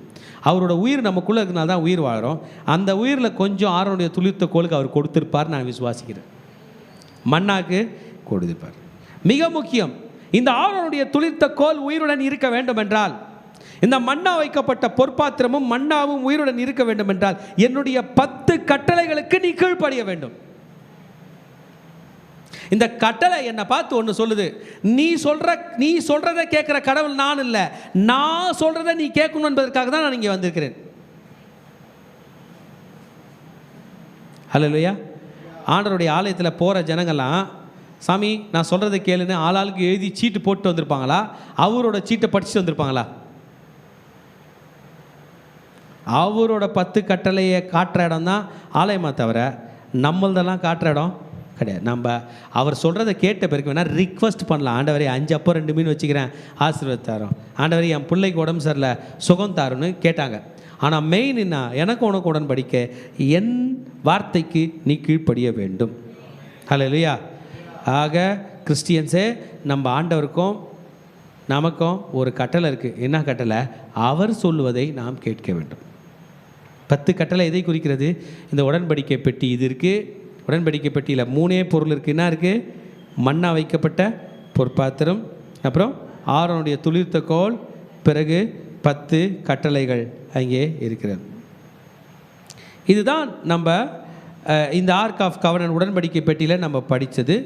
அவரோட உயிர் நமக்குள்ளே இருக்கிறனால தான் உயிர் வாழறோம். அந்த உயிரில் கொஞ்சம் ஆரோனுடைய துளிர்த்த கோலுக்கு அவர் கொடுத்துருப்பார் நான் விசுவாசிக்கிறேன். மண்ணாக்கு கொடுத்துருப்பார். மிக முக்கியம், இந்த ஆரோனுடைய துளிர்த்த கோல் உயிருடன் இருக்க வேண்டும் என்றால், இந்த மன்னா வைக்கப்பட்ட பொற்பாத்திரமும் மன்னாவும் உயிருடன் இருக்க வேண்டும் என்றால், என்னுடைய 10 கட்டளைகளுக்கு நீ கீழ்ப்படிய வேண்டும். இந்த கட்டளை என்னை பார்த்து ஒன்று சொல்லுது, நீ சொல்றதை கேட்குற கடவுள் நான் இல்லை, நான் சொல்றதை நீ கேட்கணும் என்பதற்காக தான் நான் இங்கே வந்திருக்கிறேன். ஹல்லேலூயா. ஆண்டவருடைய ஆலயத்தில் போகிற ஜனங்கள்லாம், சாமி நான் சொல்கிறத கேளுன்னு ஆளாளுக்கு எழுதி சீட்டு போட்டு வந்திருப்பாங்களா? அவரோட சீட்டை படிச்சுட்டு வந்திருப்பாங்களா? அவரோட 10 கட்டளையை காட்டுற இடம் தான் ஆலயமாக தவிர நம்மளதெல்லாம் காட்டுற இடம் கிடையாது. நம்ம அவர் சொல்கிறத கேட்ட பிறகு வேணால் ரிக்வஸ்ட் பண்ணலாம். ஆண்டவரே 5 அப்போ 2 மீன் வச்சுக்கிறேன், ஆசீர்வாதம். ஆண்டவரே என் பிள்ளைக்கு உடம்பு சரியில்லை, சுகம் தாருன்னு கேட்டாங்க. ஆனால் மெயின் என்ன? எனக்கு உனக்கு உடன்படிக்க என் வார்த்தைக்கு நீ கீழ்ப்படிய வேண்டும். ஹல்லேலூயா. ஆக கிறிஸ்டியன்ஸே, நம்ம ஆண்டவருக்கும் நமக்கும் ஒரு கட்டளை இருக்குது. என்ன கட்டளை? அவர் சொல்லுவதை நாம் கேட்க வேண்டும். 10 கட்டளை எதை குறிக்கிறது? இந்த உடன்படிக்கை பெட்டி இது இருக்குது. உடன்படிக்கை பெட்டியில் 3 பொருள் இருக்குது. என்ன இருக்குது? மன்னா வைக்கப்பட்ட பொற்பாத்திரம், அப்புறம் ஆரோனுடைய துளிர்த்த கோல், பிறகு 10 கட்டளைகள் அங்கே இருக்கிறது. இதுதான் நம்ம இந்த ஆர்க் ஆஃப் கவர்னன்ட் உடன்படிக்கை பெட்டியில் நம்ம படித்தது.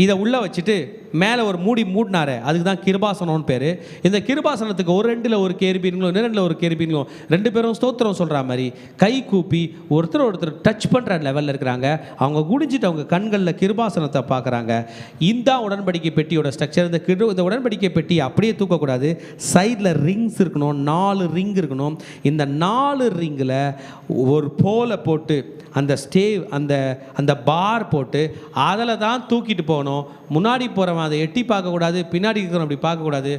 இதை உள்ளே வச்சுட்டு மேலே ஒரு மூடினாரே, அதுக்கு தான் கிருபாசனம்னு பேர். இந்த கிருபாசனத்துக்கு ஒரு 2ல் ஒரு கேருபீன்களும் 2ல் ஒரு கேருபீன்களும் 2 பேரும் ஸ்தோத்திரம் சொல்கிற மாதிரி கை கூப்பி ஒருத்தர் டச் பண்ணுற லெவலில் இருக்கிறாங்க. அவங்க குடிஞ்சிட்டு அவங்க கண்களில் கிருபாசனத்தை பார்க்குறாங்க. இந்த உடன்படிக்கை பெட்டியோட ஸ்ட்ரக்சர். இந்த உடன்படிக்கை பெட்டி அப்படியே தூக்கக்கூடாது. சைடில் ரிங்ஸ் இருக்கணும், 4 ரிங் இருக்கணும். இந்த 4 ரிங்கில் ஒரு போலை போட்டு அந்த அந்த பார் போட்டு அதில் தான் தூக்கிட்டு போகணும். முன்னாடி போகிறவன் அதை எட்டி பார்க்கக்கூடாது, பின்னாடி இருக்கிறவன் அப்படி பார்க்கக்கூடாது.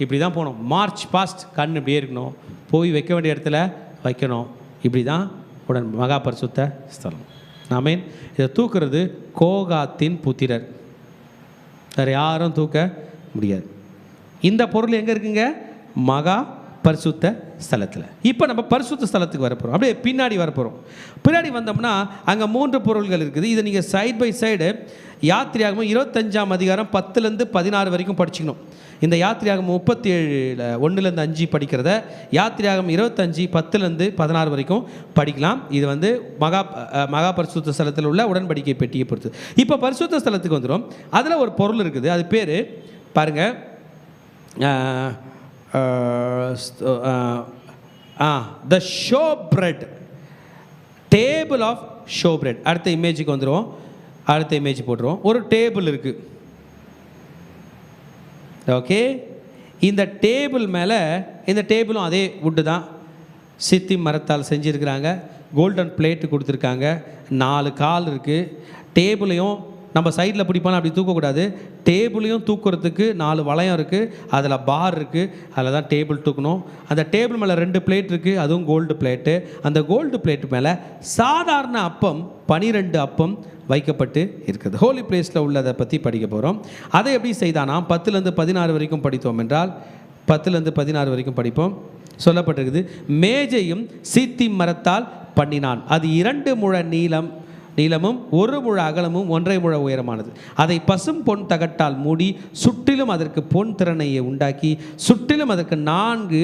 இப்படி தான் போகணும். மார்ச் பாஸ்ட் கண் இப்படியே இருக்கணும், போய் வைக்க வேண்டிய இடத்துல வைக்கணும். இப்படி தான் மகா பரிசுத்த ஸ்தலம். ஆமென். இதை தூக்குறது கோகாத்தின் புத்திரர், வேறு யாரும் தூக்க முடியாது. இந்த பொருள் எங்கே இருக்குங்க? மகா பரிசுத்த ஸ்தலத்தில். இப்போ நம்ம பரிசுத்த ஸ்தலத்துக்கு வரப்போகிறோம். அப்படியே பின்னாடி வரப்போகிறோம். பின்னாடி வந்தோம்னா அங்கே 3 பொருள்கள் இருக்குது. இதை நீங்கள் சைட் பை சைடு யாத்திரையாகவும் 25ஆம் அதிகாரம் 10லேருந்து 16 வரைக்கும் படிச்சுக்கணும். இந்த யாத்திரையாகம் 37 1லேருந்து 5 படிக்கிறத யாத்திரையாகம் 25 10லேருந்து 16 வரைக்கும் படிக்கலாம். இது வந்து மகா பரிசுத்த ஸ்தலத்தில் உள்ள உடன்படிக்கை பெட்டியை பொறுத்து. இப்போ பரிசுத்த ஸ்தலத்துக்கு வந்துடும். அதில் ஒரு பொருள் இருக்குது, அது பேர் பாருங்கள், the showbread, table of showbread. அடுத்த இமேஜுக்கு வந்துடுவோம். அடுத்த இமேஜ் போட்டுருவோம். ஒரு டேபிள் இருக்குது. ஓகே, இந்த டேபிள் மேலே, இந்த டேபிளும் அதே வுட்டு தான், சித்தி மரத்தால் செஞ்சுருக்கிறாங்க. கோல்டன் பிளேட்டு கொடுத்துருக்காங்க. 4 கால் இருக்குது. டேபிளையும் நம்ம சைடில் பிடிப்பாலும் அப்படி தூக்கக்கூடாது. டேபிளையும் தூக்குறதுக்கு 4 வளையம் இருக்குது. அதில் பார் இருக்குது. அதில் தான் டேபிள் தூக்கணும். அந்த டேபிள் மேலே 2 பிளேட் இருக்குது, அதுவும் கோல்டு பிளேட்டு. அந்த கோல்டு பிளேட்டு மேலே சாதாரண அப்பம் 12 அப்பம் வைக்கப்பட்டு இருக்குது. ஹோலி பிளேஸில் உள்ளதை பற்றி படிக்க போகிறோம். அதை எப்படி செய்தானா 10லேருந்து 16 வரைக்கும் படித்தோம் என்றால் 10லேருந்து 16 வரைக்கும் படிப்போம். சொல்லப்பட்டிருக்குது, மேஜையும் சீத்தி மரத்தால் பண்ணினான். அது 2 முழ நீளமும் 1 முழ அகலமும் 1.5 முழ உயரமானது. அதை பசும் பொன் தகட்டால் மூடி சுற்றிலும் அதற்கு பொன் திறனையை உண்டாக்கி சுற்றிலும் அதற்கு 4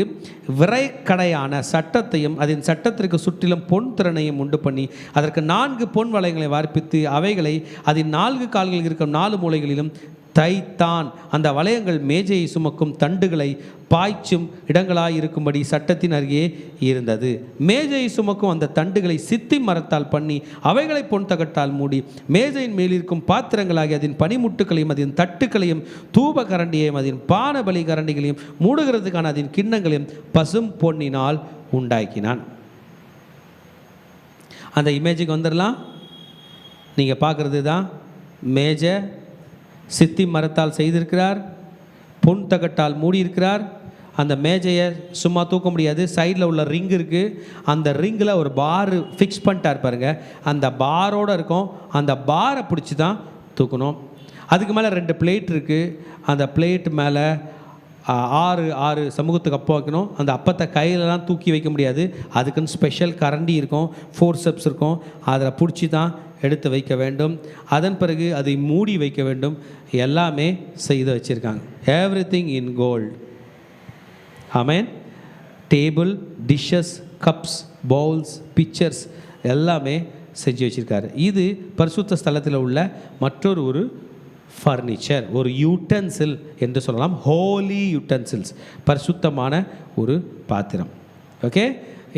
விரைக்கடையான சட்டத்தையும் அதன் சட்டத்திற்கு சுற்றிலும் பொன் திறனையும் உண்டு பண்ணி அதற்கு 4 பொன் வளையங்களை வார்ப்பித்து அவைகளை அதன் 4 கால்களில் இருக்கும் 4 மூலைகளிலும் தைத்தான். அந்த வளையங்கள் மேஜையை சுமக்கும் தண்டுகளை பாய்ச்சும் இடங்களாயிருக்கும்படி சட்டத்தின் அருகே இருந்தது. மேஜையை சுமக்கும் அந்த தண்டுகளை சித்தி மரத்தால் பண்ணி அவைகளை பொன் தகட்டால் மூடி மேஜையின் மேலிருக்கும் பாத்திரங்களாகி அதன் பனிமுட்டுகளையும் அதன் தட்டுக்களையும் தூப கரண்டியையும் அதன் பானபலி கரண்டிகளையும் மூடுகிறதுக்கான அதன் கிண்ணங்களையும் பசும் பொன்னினால் உண்டாக்கினான். அந்த இமேஜுக்கு வந்துடலாம். நீங்கள் பார்க்குறது தான் மேஜை, சித்தி மரத்தால் செய்திருக்கிறார், பொன் தகட்டால் மூடியிருக்கிறார். அந்த மேஜையை சும்மா தூக்க முடியாது, சைடில் உள்ள ரிங் இருக்குது. அந்த ரிங்கில் ஒரு பார் ஃபிக்ஸ் பண்ணிட்டார் பாருங்க. அந்த பாரோடு இருக்கும். அந்த பாரை பிடிச்சி தான் தூக்கணும். அதுக்கு மேலே 2 பிளேட் இருக்குது. அந்த பிளேட் மேலே 6 சமூகத்துக்கு அப்பம் வைக்கணும். அந்த அப்பத்தை கையிலலாம் தூக்கி வைக்க முடியாது. அதுக்குன்னு ஸ்பெஷல் கரண்டி இருக்கும், ஃபோர்செப்ஸ் இருக்கும். அதில் பிடிச்சி தான் எடுத்து வைக்க வேண்டும். அதன் பிறகு அதை மூடி வைக்க வேண்டும். எல்லாமே செய்து வச்சுருக்காங்க. Everything in gold. Amen. Table, dishes, cups, bowls, pictures எல்லாமே செஞ்சு வச்சுருக்காரு. இது பரிசுத்த ஸ்தலத்தில் உள்ள மற்றொரு ஃபர்னிச்சர், ஒரு யூட்டன்சில் என்று சொல்லலாம். ஹோலி யூட்டன்சில்ஸ், பரிசுத்தமான ஒரு பாத்திரம். ஓகே,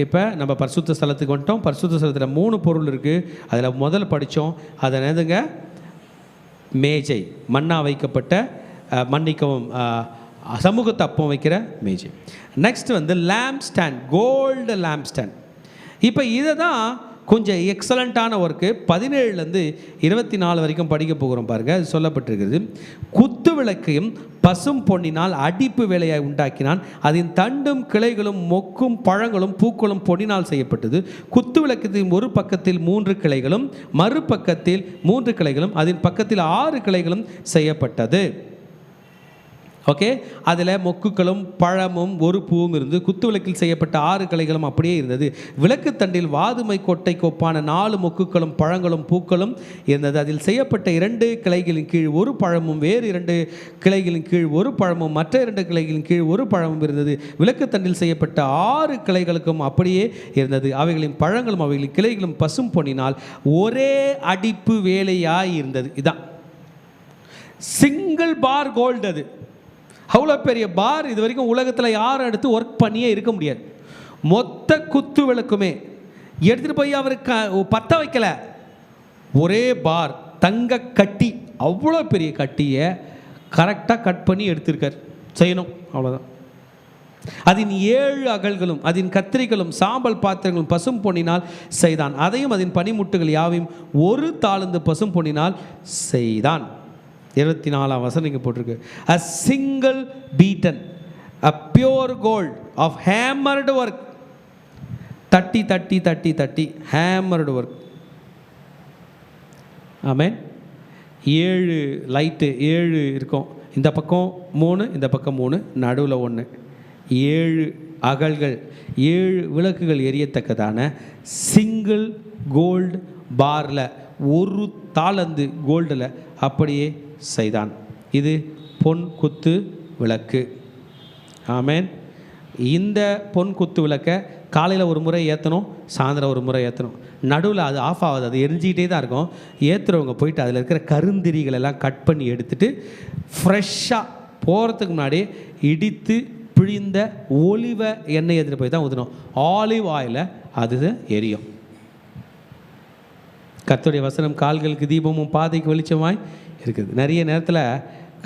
இப்போ நம்ம பரிசுத்த ஸ்தலத்துக்கு வந்துட்டோம். பரிசுத்த ஸ்தலத்தில் 3 பொருள் இருக்குது. அதில் முதல்ல படித்தோம். அதை என்னதுங்க? மேஜை, மண்ணா வைக்கப்பட்ட மன்னிக்கவும் சமூகத்தை அப்பம் வைக்கிற மேஜை. நெக்ஸ்ட் வந்து lamp stand, gold lamp stand. இப்போ இதை தான் கொஞ்சம் எக்ஸலண்ட்டான ஒர்க்கு 17லேருந்து 24 வரைக்கும் படிக்க போகிறோம் பாருங்கள். அது சொல்லப்பட்டிருக்கிறது, குத்து விளக்கையும் பசும் பொன்னினால் அடிப்பு வேலையாய் உண்டாக்கினான். அதன் தண்டும் கிளைகளும் மொக்கும் பழங்களும் பூக்களும் பொன்னினால் செய்யப்பட்டது. குத்து விளக்கத்தின் ஒரு பக்கத்தில் 3 கிளைகளும் மறுபக்கத்தில் 3 கிளைகளும் அதன் பக்கத்தில் 6 கிளைகளும் செய்யப்பட்டது. ஓகே, அதில் மொக்குகளும் பழமும் ஒரு பூவும் இருந்து குத்து விளக்கில் செய்யப்பட்ட 6 கிளைகளும் அப்படியே இருந்தது. விளக்கு தண்டில் வாதுமை கொட்டைக்கு ஒப்பான 4 மொக்குகளும் பழங்களும் பூக்களும் இருந்தது. அதில் செய்யப்பட்ட 2 கிளைகளின் கீழ் 1 பழமும் வேறு 2 கிளைகளின் கீழ் 1 பழமும் மற்ற 2 கிளைகளின் கீழ் 1 பழமும் இருந்தது. விளக்கு தண்டில் செய்யப்பட்ட 6 கிளைகளுக்கும் அப்படியே இருந்தது. அவைகளின் பழங்களும் அவைகளின் கிளைகளும் பசும் பொன்னினால் ஒரே அடிப்பு வேலையாய் இருந்தது. இதான் சிங்கிள் பார் கோல்டு. அது அவ்வளோ பெரிய பார் இது வரைக்கும் உலகத்தில் யாரும் எடுத்து ஒர்க் பண்ணியே இருக்க முடியாது. மொத்த குத்து விளக்குமே எடுத்துகிட்டு போய் அவருக்கு பற்ற வைக்கல. ஒரே பார் தங்க கட்டி, அவ்வளோ பெரிய கட்டியை கரெக்டாக கட் பண்ணி எடுத்திருக்கார். செய்யணும், அவ்வளோதான். அதன் 7 அகல்களும் அதன் கத்திரிகளும் சாம்பல் பாத்திரங்களும் பசும் பொன்னினால் செய்தான். அதையும் அதன் பனிமுட்டுகள் யாவையும் 1 தாளந்து பசும் பொன்னினால் செய்தான். 24ஆம் வசனம் இங்கே போட்டிருக்கு. A single beaten, a pure gold of hammered work. தட்டி hammered work. ஆமென். 7 லைட்டு 7 இருக்கும். இந்த பக்கம் 3, இந்த பக்கம் 3, நடுவில் 1. 7 அகல்கள், 7 விளக்குகள் எரியத்தக்கதான சிங்கிள் கோல்டு பாரில் 1 தாளந்து கோல்டில் அப்படியே செய்தான். இது பொன் குத்து விளக்கு. ஆமென். இந்த பொன் குத்து விளக்கை காலையில் ஒரு முறை ஏற்றணும், சாயந்தரம் ஒரு முறை ஏற்றணும். நடுவில் அது ஆஃப் ஆகாது, அது எரிஞ்சிக்கிட்டே தான் இருக்கும். ஏற்றுறவங்க போயிட்டு அதில் இருக்கிற கருந்திரிகளெல்லாம் கட் பண்ணி எடுத்துகிட்டு ஃப்ரெஷ்ஷாக போகிறதுக்கு முன்னாடி இடித்து பிழிந்த ஒலிவ எண்ணெய் எடுத்துகிட்டு போய் தான் ஊற்றணும். ஆலிவ் ஆயிலை அது எரியும். கர்த்தருடைய வசனம் கால்களுக்கு தீபமும் பாதைக்கு வெளிச்சமாய் இருக்குது. நிறைய நேரத்தில்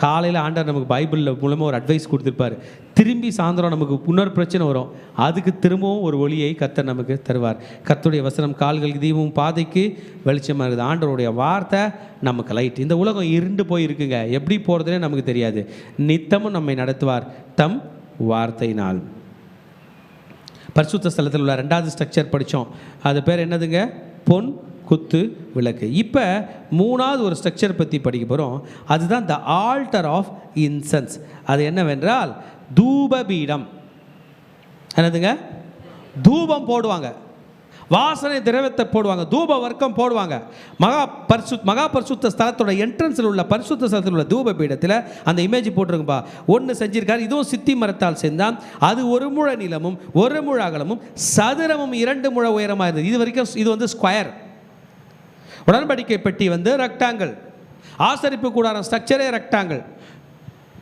காலையில் ஆண்டவர் நமக்கு பைபிளில் மூலமாக ஒரு அட்வைஸ் கொடுத்துருப்பார். திரும்பி சாயந்தரம் நமக்கு இன்னொரு பிரச்சனை வரும், அதுக்கு திரும்பவும் ஒரு ஒளியை கர்த்தர் நமக்கு தருவார். கர்த்தருடைய வசனம் கால்களுக்கு தீபமும் பாதைக்கு வெளிச்சமாக இருக்குது. ஆண்டவருடைய வார்த்தை நமக்கு லைட். இந்த உலகம் இருண்டு போய் இருக்குங்க, எப்படி போகிறதுனே நமக்கு தெரியாது. நித்தமும் நம்மை நடத்துவார் தம் வார்த்தையினால். பரிசுத்த ஸ்தலத்தில் உள்ள 2வது ஸ்ட்ரக்சர் படித்தோம், அது பேர் என்னதுங்க? பொன் குத்து விளக்கு. இப்போ 3வது ஒரு ஸ்ட்ரக்சர் பற்றி படிக்க போகிறோம், அதுதான் த ஆல்டர் ஆஃப் இன்சென்ஸ். அது என்னவென்றால் தூபபீடம். என்னதுங்க? தூபம் போடுவாங்க, வாசனை திரவியத்தை போடுவாங்க, தூப வர்க்கம் போடுவாங்க. மகா பரிசுத்த ஸ்தலத்தோட என்ட்ரன்ஸில் உள்ள பரிசுத்த ஸ்தலத்தில் உள்ள தூப பீடத்தில் அந்த இமேஜ் போட்டிருக்குப்பா. ஒன்று செஞ்சிருக்காரு, இதுவும் சித்தி மரத்தால் செஞ்சான். அது 1 முழ நீளமும் 1 முழ அகலமும் சதுரமும் 2 முழ உயரமாக இருந்தது. இது வரைக்கும் இது வந்து ஸ்கொயர். உடன்படிக்கை பெட்டி வந்து ரெக்டாங்கிள். ஆசரிப்பு கூடாரம் ஸ்ட்ரக்சரே ரெக்டாங்கிள்.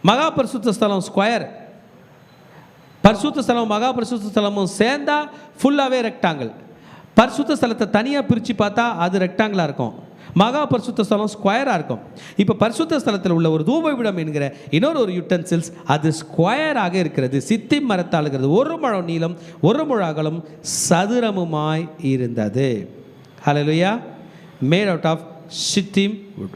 மகா பரிசுத்த ஸ்தலம் ஸ்கொயர். பரிசுத்த ஸ்தலம் மகா பரிசுத்த ஸ்தலமும் சேர்ந்தா ஃபுல்லாகவே ரெக்டாங்கிள். பரிசுத்த ஸ்தலத்தை தனியாக பிரித்து பார்த்தா அது ரெக்டாங்கிளாக இருக்கும், மகா பரிசுத்த ஸ்தலம் ஸ்கொயராக இருக்கும். இப்போ பரிசுத்த ஸ்தலத்தில் உள்ள ஒரு தூபபீடம் என்கிற இன்னொரு யுட்டன்சில்ஸ் அது ஸ்கொயராக இருக்கிறது. சித்தி மரத்தால் இருக்கிறது. 1 முழ நீளம் 1 முழ அகலம் சதுரமுமாய் இருந்தது. Hallelujah. Made out of shittim wood.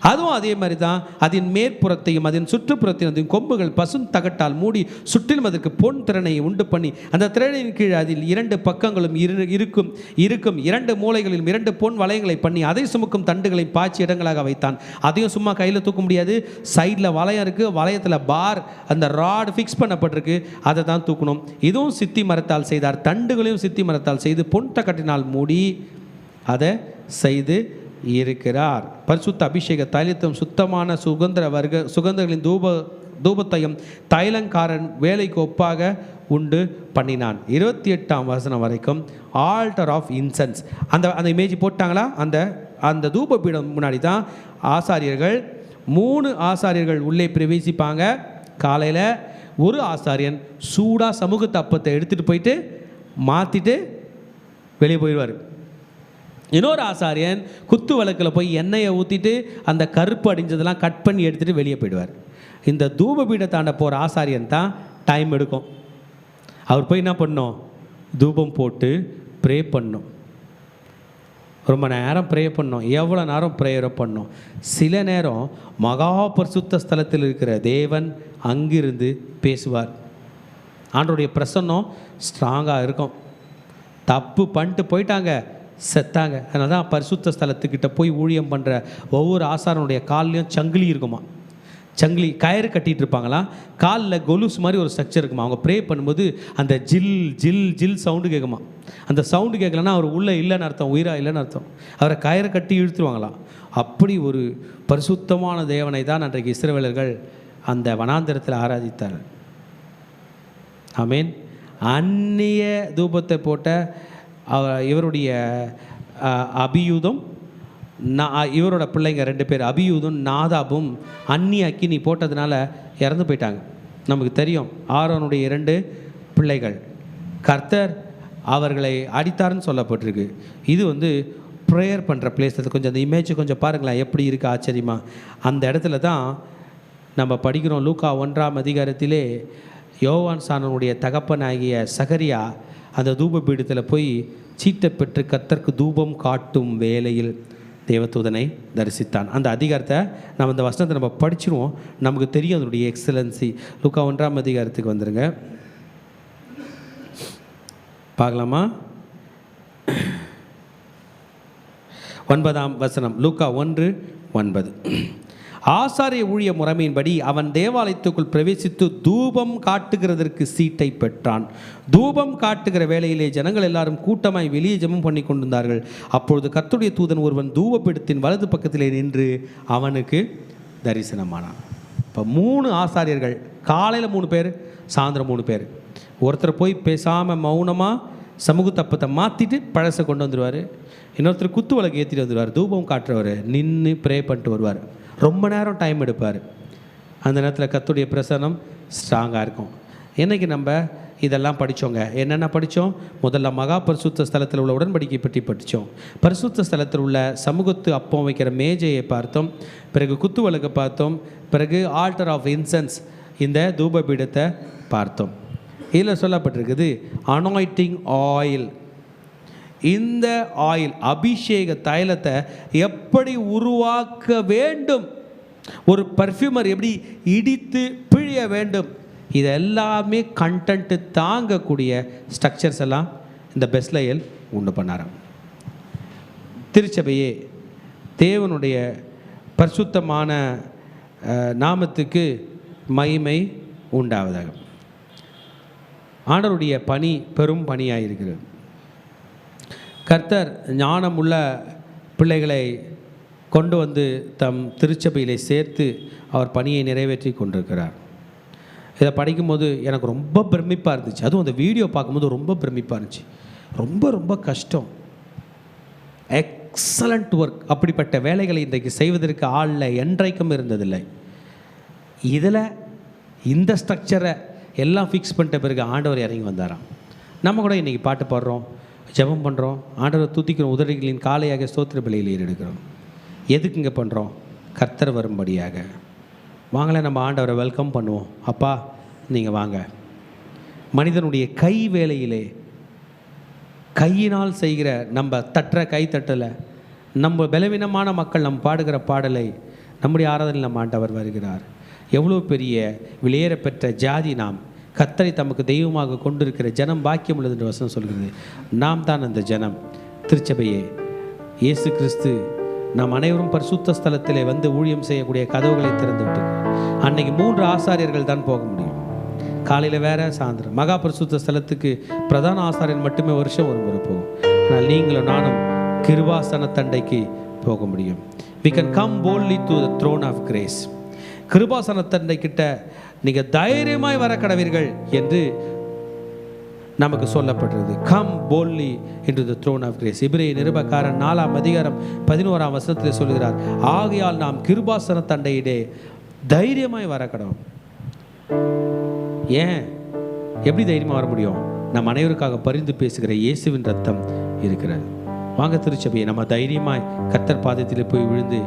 அதுவும் அதே மாதிரி தான். அதன் மேற்புறத்தையும் அதன் சுற்றுப்புறத்தையும் அதன் கொம்புகள் பசும் தகட்டால் மூடி சுற்றிலும் அதற்கு பொன் திறனை உண்டு பண்ணி அந்த திறனின் கீழ் அதில் 2 பக்கங்களும் இருக்கும் 2 மூலைகளிலும் 2 பொன் வளையங்களை பண்ணி அதை சுமக்கும் தண்டுகளை பாய்ச்சி இடங்களாக வைத்தான். அதையும் சும்மா கையில் தூக்க முடியாது. சைடில் வளையம் இருக்குது, வளையத்தில் பார் அந்த ராட் ஃபிக்ஸ் பண்ணப்பட்டிருக்கு, அதை தான் தூக்கணும். இதுவும் சித்தி மரத்தால் செய்தார். தண்டுகளையும் சித்தி மரத்தால் செய்து பொன் தகட்டினால் மூடி அதை செய்து இருக்கிறார். பரிசுத்த அபிஷேக தைலத்தையும் சுத்தமான சுகந்தர்களின் தூபத்தையும் தைலங்காரன் வேலைக்கு ஒப்பாக உண்டு பண்ணினான். 28ஆம் வசனம் வரைக்கும் ஆல்டர் ஆஃப் இன்சென்ஸ். அந்த இமேஜ் போட்டாங்களா? அந்த தூப பீடம் முன்னாடி தான் ஆசாரியர்கள் 3 ஆசாரியர்கள் உள்ளே பிரவேசிப்பாங்க. காலையில் ஒரு ஆசாரியன் சூடாக சமூகத்து அப்பத்தை எடுத்துகிட்டு போயிட்டு மாற்றிட்டு வெளியே போயிடுவார். இன்னொரு ஆசாரியன் குத்து விளக்கில் போய் எண்ணெயை ஊற்றிட்டு அந்த கருப்பு அடிஞ்சதெல்லாம் கட் பண்ணி எடுத்துகிட்டு வெளியே போயிடுவார். இந்த தூபபீடத்தாண்ட போகிற ஆசாரியன் தான் டைம் எடுக்கும். அவர் போய் என்ன பண்ணணும்? தூபம் போட்டு ப்ரே பண்ணணும். ரொம்ப நேரம் ப்ரே பண்ணோம். எவ்வளோ நேரம் ப்ரேயரை பண்ணோம்? சில நேரம் மகா பரிசுத்த ஸ்தலத்தில் இருக்கிற தேவன் அங்கிருந்து பேசுவார். ஆண்டவருடைய பிரசன்னம் ஸ்ட்ராங்காக இருக்கும். தப்பு பண்ணிட்டு போயிட்டாங்க, செத்தாங்க. அதனால தான் பரிசுத்த ஸ்தலத்துக்கிட்ட போய் ஊழியம் பண்ணுற ஒவ்வொரு ஆசாரனுடைய கால்லையும் சங்கிலி இருக்குமா. சங்கிலி கயிறு கட்டிகிட்டு இருப்பாங்களாம். காலில் கொலுஸ் மாதிரி ஒரு ஸ்ட்ரக்சர் இருக்குமா. அவங்க ப்ரே பண்ணும்போது அந்த ஜில் ஜில் ஜில் சவுண்டு கேட்குமா. அந்த சவுண்டு கேட்கலன்னா அவர் உள்ளே இல்லைன்னு அர்த்தம், உயிராக இல்லைன்னு அர்த்தம். அவரை கயிறு கட்டி இழுத்துருவாங்களாம். அப்படி ஒரு பரிசுத்தமான தேவனை தான் அன்றைக்கு இஸ்ரவேலர்கள் அந்த வனாந்தரத்தில் ஆராதித்தார்கள். ஆமேன். அந்நிய தூபத்தை போட்ட இவருடைய அபியூதும் இவரோட பிள்ளைங்க 2 பேர் அபியூதும் நாதாபும் அந்நிய அக்கினி போட்டதுனால இறந்து போயிட்டாங்க. நமக்கு தெரியும் ஆரோனுடைய 2 பிள்ளைகள். கர்த்தர் அவர்களை அடித்தார்னு சொல்லப்பட்டிருக்கு. இது வந்து ப்ரேயர் பண்ணுற பிளேஸ். அது கொஞ்சம் அந்த இமேஜ் கொஞ்சம் பாருங்களேன், எப்படி இருக்குது ஆச்சரியமா. அந்த இடத்துல தான் நம்ம படிக்கிறோம். லூக்கா 1ஆம் அதிகாரத்திலே யோவான் சானனுடைய தகப்பனாகிய சகரியா அந்த தூப பீடத்தில் போய் சீட்டை பெற்று கர்த்தருக்கு தூபம் காட்டும் வேளையில் தேவதூதனை தரிசித்தான். அந்த அதிகாரத்தை நம்ம இந்த வசனத்தை நம்ம படிச்சிருவோம், நமக்கு தெரியும் அதனுடைய எக்ஸலன்சி. லூக்கா 1ஆம் அதிகாரத்துக்கு வந்துருங்க, பார்க்கலாமா? 9ஆம் வசனம். லூக்கா 1:9. ஆசாரிய ஊழிய முறைமையின்படி அவன் தேவாலயத்துக்குள் பிரவேசித்து தூபம் காட்டுகிறதற்கு சீட்டை பெற்றான். தூபம் காட்டுகிற வேளையிலே ஜனங்கள் எல்லாரும் கூட்டமாய் வெளியே ஜெபம் பண்ணி கொண்டிருந்தார்கள். அப்பொழுது கர்த்தருடைய தூதன் ஒருவன் தூபபீடத்தின் வலது பக்கத்திலே நின்று அவனுக்கு தரிசனமானான். இப்போ 3 ஆசாரியர்கள், காலையில் 3 பேர், சாயந்தரம் 3 பேர். ஒருத்தர் போய் பேசாமல் மௌனமாக சமூகத்தப்பத்தை மாற்றிட்டு பழசை கொண்டு வந்துடுவார். இன்னொருத்தர் குத்து விளக்கு ஏற்றிட்டு வந்துடுவார், தூபம் காட்டுறவர் நின்று ப்ரே பண்ணிட்டு வருவார். ரொம்ப நேரம் டைம் எடுப்பார். அந்த நேரத்தில் கர்த்தருடைய பிரசன்னம் ஸ்ட்ராங்காக இருக்கும். இன்றைக்கி நம்ம இதெல்லாம் படித்தோங்க. என்னென்ன படித்தோம்? முதல்ல மகா பரிசுத்த ஸ்தலத்தில் உள்ள உடன்படிக்கை பற்றி படித்தோம். பரிசுத்த ஸ்தலத்தில் உள்ள சமூகத்து அப்பம் வைக்கிற மேஜையை பார்த்தோம். பிறகு குத்து விளக்கை பார்த்தோம். பிறகு ஆல்டர் ஆஃப் இன்சென்ஸ், இந்த தூப பீடத்தை பார்த்தோம். இதில் சொல்லப்பட்டிருக்குது அனாயிண்டிங் ஆயில். இந்த ஆயில், அபிஷேக தைலத்தை எப்படி உருவாக்க வேண்டும், ஒரு பர்ஃப்யூமர் எப்படி இடித்து பிழிய வேண்டும், இது எல்லாமே கண்டென்ட்டு தாங்கக்கூடிய ஸ்ட்ரக்சர்ஸ் எல்லாம் இந்த பெஸ்லயேல் உண்டு பண்ணாராம். திருச்சபையே, தேவனுடைய பரிசுத்தமான நாமத்துக்கு மகிமை உண்டாவதாக. ஆண்டவருடைய பணி பெரும் பணியாக இருக்கிறது. கர்த்தர் ஞானமுள்ள பிள்ளைகளை கொண்டு வந்து தம் திருச்சபையிலே சேர்த்து அவர் பணியை நிறைவேற்றி கொண்டிருக்கிறார். இதை படிக்கும்போது எனக்கு ரொம்ப பிரமிப்பாக இருந்துச்சு. அதுவும் அந்த வீடியோ பார்க்கும்போது ரொம்ப பிரமிப்பாக இருந்துச்சு. ரொம்ப ரொம்ப கஷ்டம், எக்ஸலண்ட் ஒர்க். அப்படிப்பட்ட வேலைகளை இன்றைக்கு செய்வதற்கு ஆளில் என்றைக்கும் இருந்ததில்லை. இதில் இந்த ஸ்ட்ரக்சரை எல்லாம் ஃபிக்ஸ் பண்ணிட்ட பிறகு ஆண்டவர் இறங்கி வந்தாராம். நம்ம கூட இன்றைக்கி பாட்டு பாடுறோம், ஜெபம் பண்ணுறோம், ஆண்டவரை தூத்திக்கிறோம், உதடுகளின் காலையாக ஸ்தோத்திர பலியில் ஏறெடுக்கிறோம். எதுக்கு இங்கே பண்ணுறோம்? கர்த்தர் வரும்படியாக. வாங்கலை, நம்ம ஆண்டவரை வெல்கம் பண்ணுவோம். அப்பா நீங்கள் வாங்க. மனிதனுடைய கை வேலையிலே, கையினால் செய்கிற நம்ம தட்டுற கை தட்டலை, நம்ம பலவீனமான மக்கள் நம்ம பாடுகிற பாடலை நம்முடைய ஆராதனையில் நம்ம ஆண்டவர் வருகிறார். எவ்வளோ பெரிய விலையேற பெற்ற ஜாதி நாம், கர்த்தரை தமக்கு தெய்வமாக கொண்டிருக்கிற ஜனம் பாக்கியம் உள்ளது என்று வசனம் சொல்கிறது. நாம் தான் அந்த ஜனம். திருச்சபையே, இயேசு கிறிஸ்து நாம் அனைவரும் பரிசுத்த ஸ்தலத்திலே வந்து ஊழியம் செய்யக்கூடிய கதவுகளை திறந்து விட்டுருக்கிறார். அன்னைக்கு 3 ஆசாரியர்கள் தான் போக முடியும். காலையில் வேற, சாயந்தரம். மகா பரிசுத்த ஸ்தலத்துக்கு பிரதான ஆசாரியன் மட்டுமே வருஷம் ஒரு முறை போகும். ஆனால் நீங்களும் நானும் கிருபாசன தண்டைக்கு போக முடியும். We can come boldly to the throne of grace. கிருபாசன தண்டை கிட்ட நீங்கள் தைரியமாய் வர கடவீர்கள் என்று நமக்கு சொல்லப்படுறது. Come boldly into the throne of grace. எபிரேய நிருபக்காரன் 4ஆம் அதிகாரம் 11ஆம் வசனத்தில் சொல்கிறார், ஆகையால் நாம் கிருபாசன தண்டையிலே தைரியமாய் வர கடவோம். ஏன், எப்படி தைரியமாக வர முடியும்? நம் அனைவருக்காக பரிந்து பேசுகிற இயேசுவின் ரத்தம் இருக்கிறது. வாங்க திருச்சபையை, நம்ம தைரியமாய் கர்த்தர் பாதத்தில் போய் விழுந்து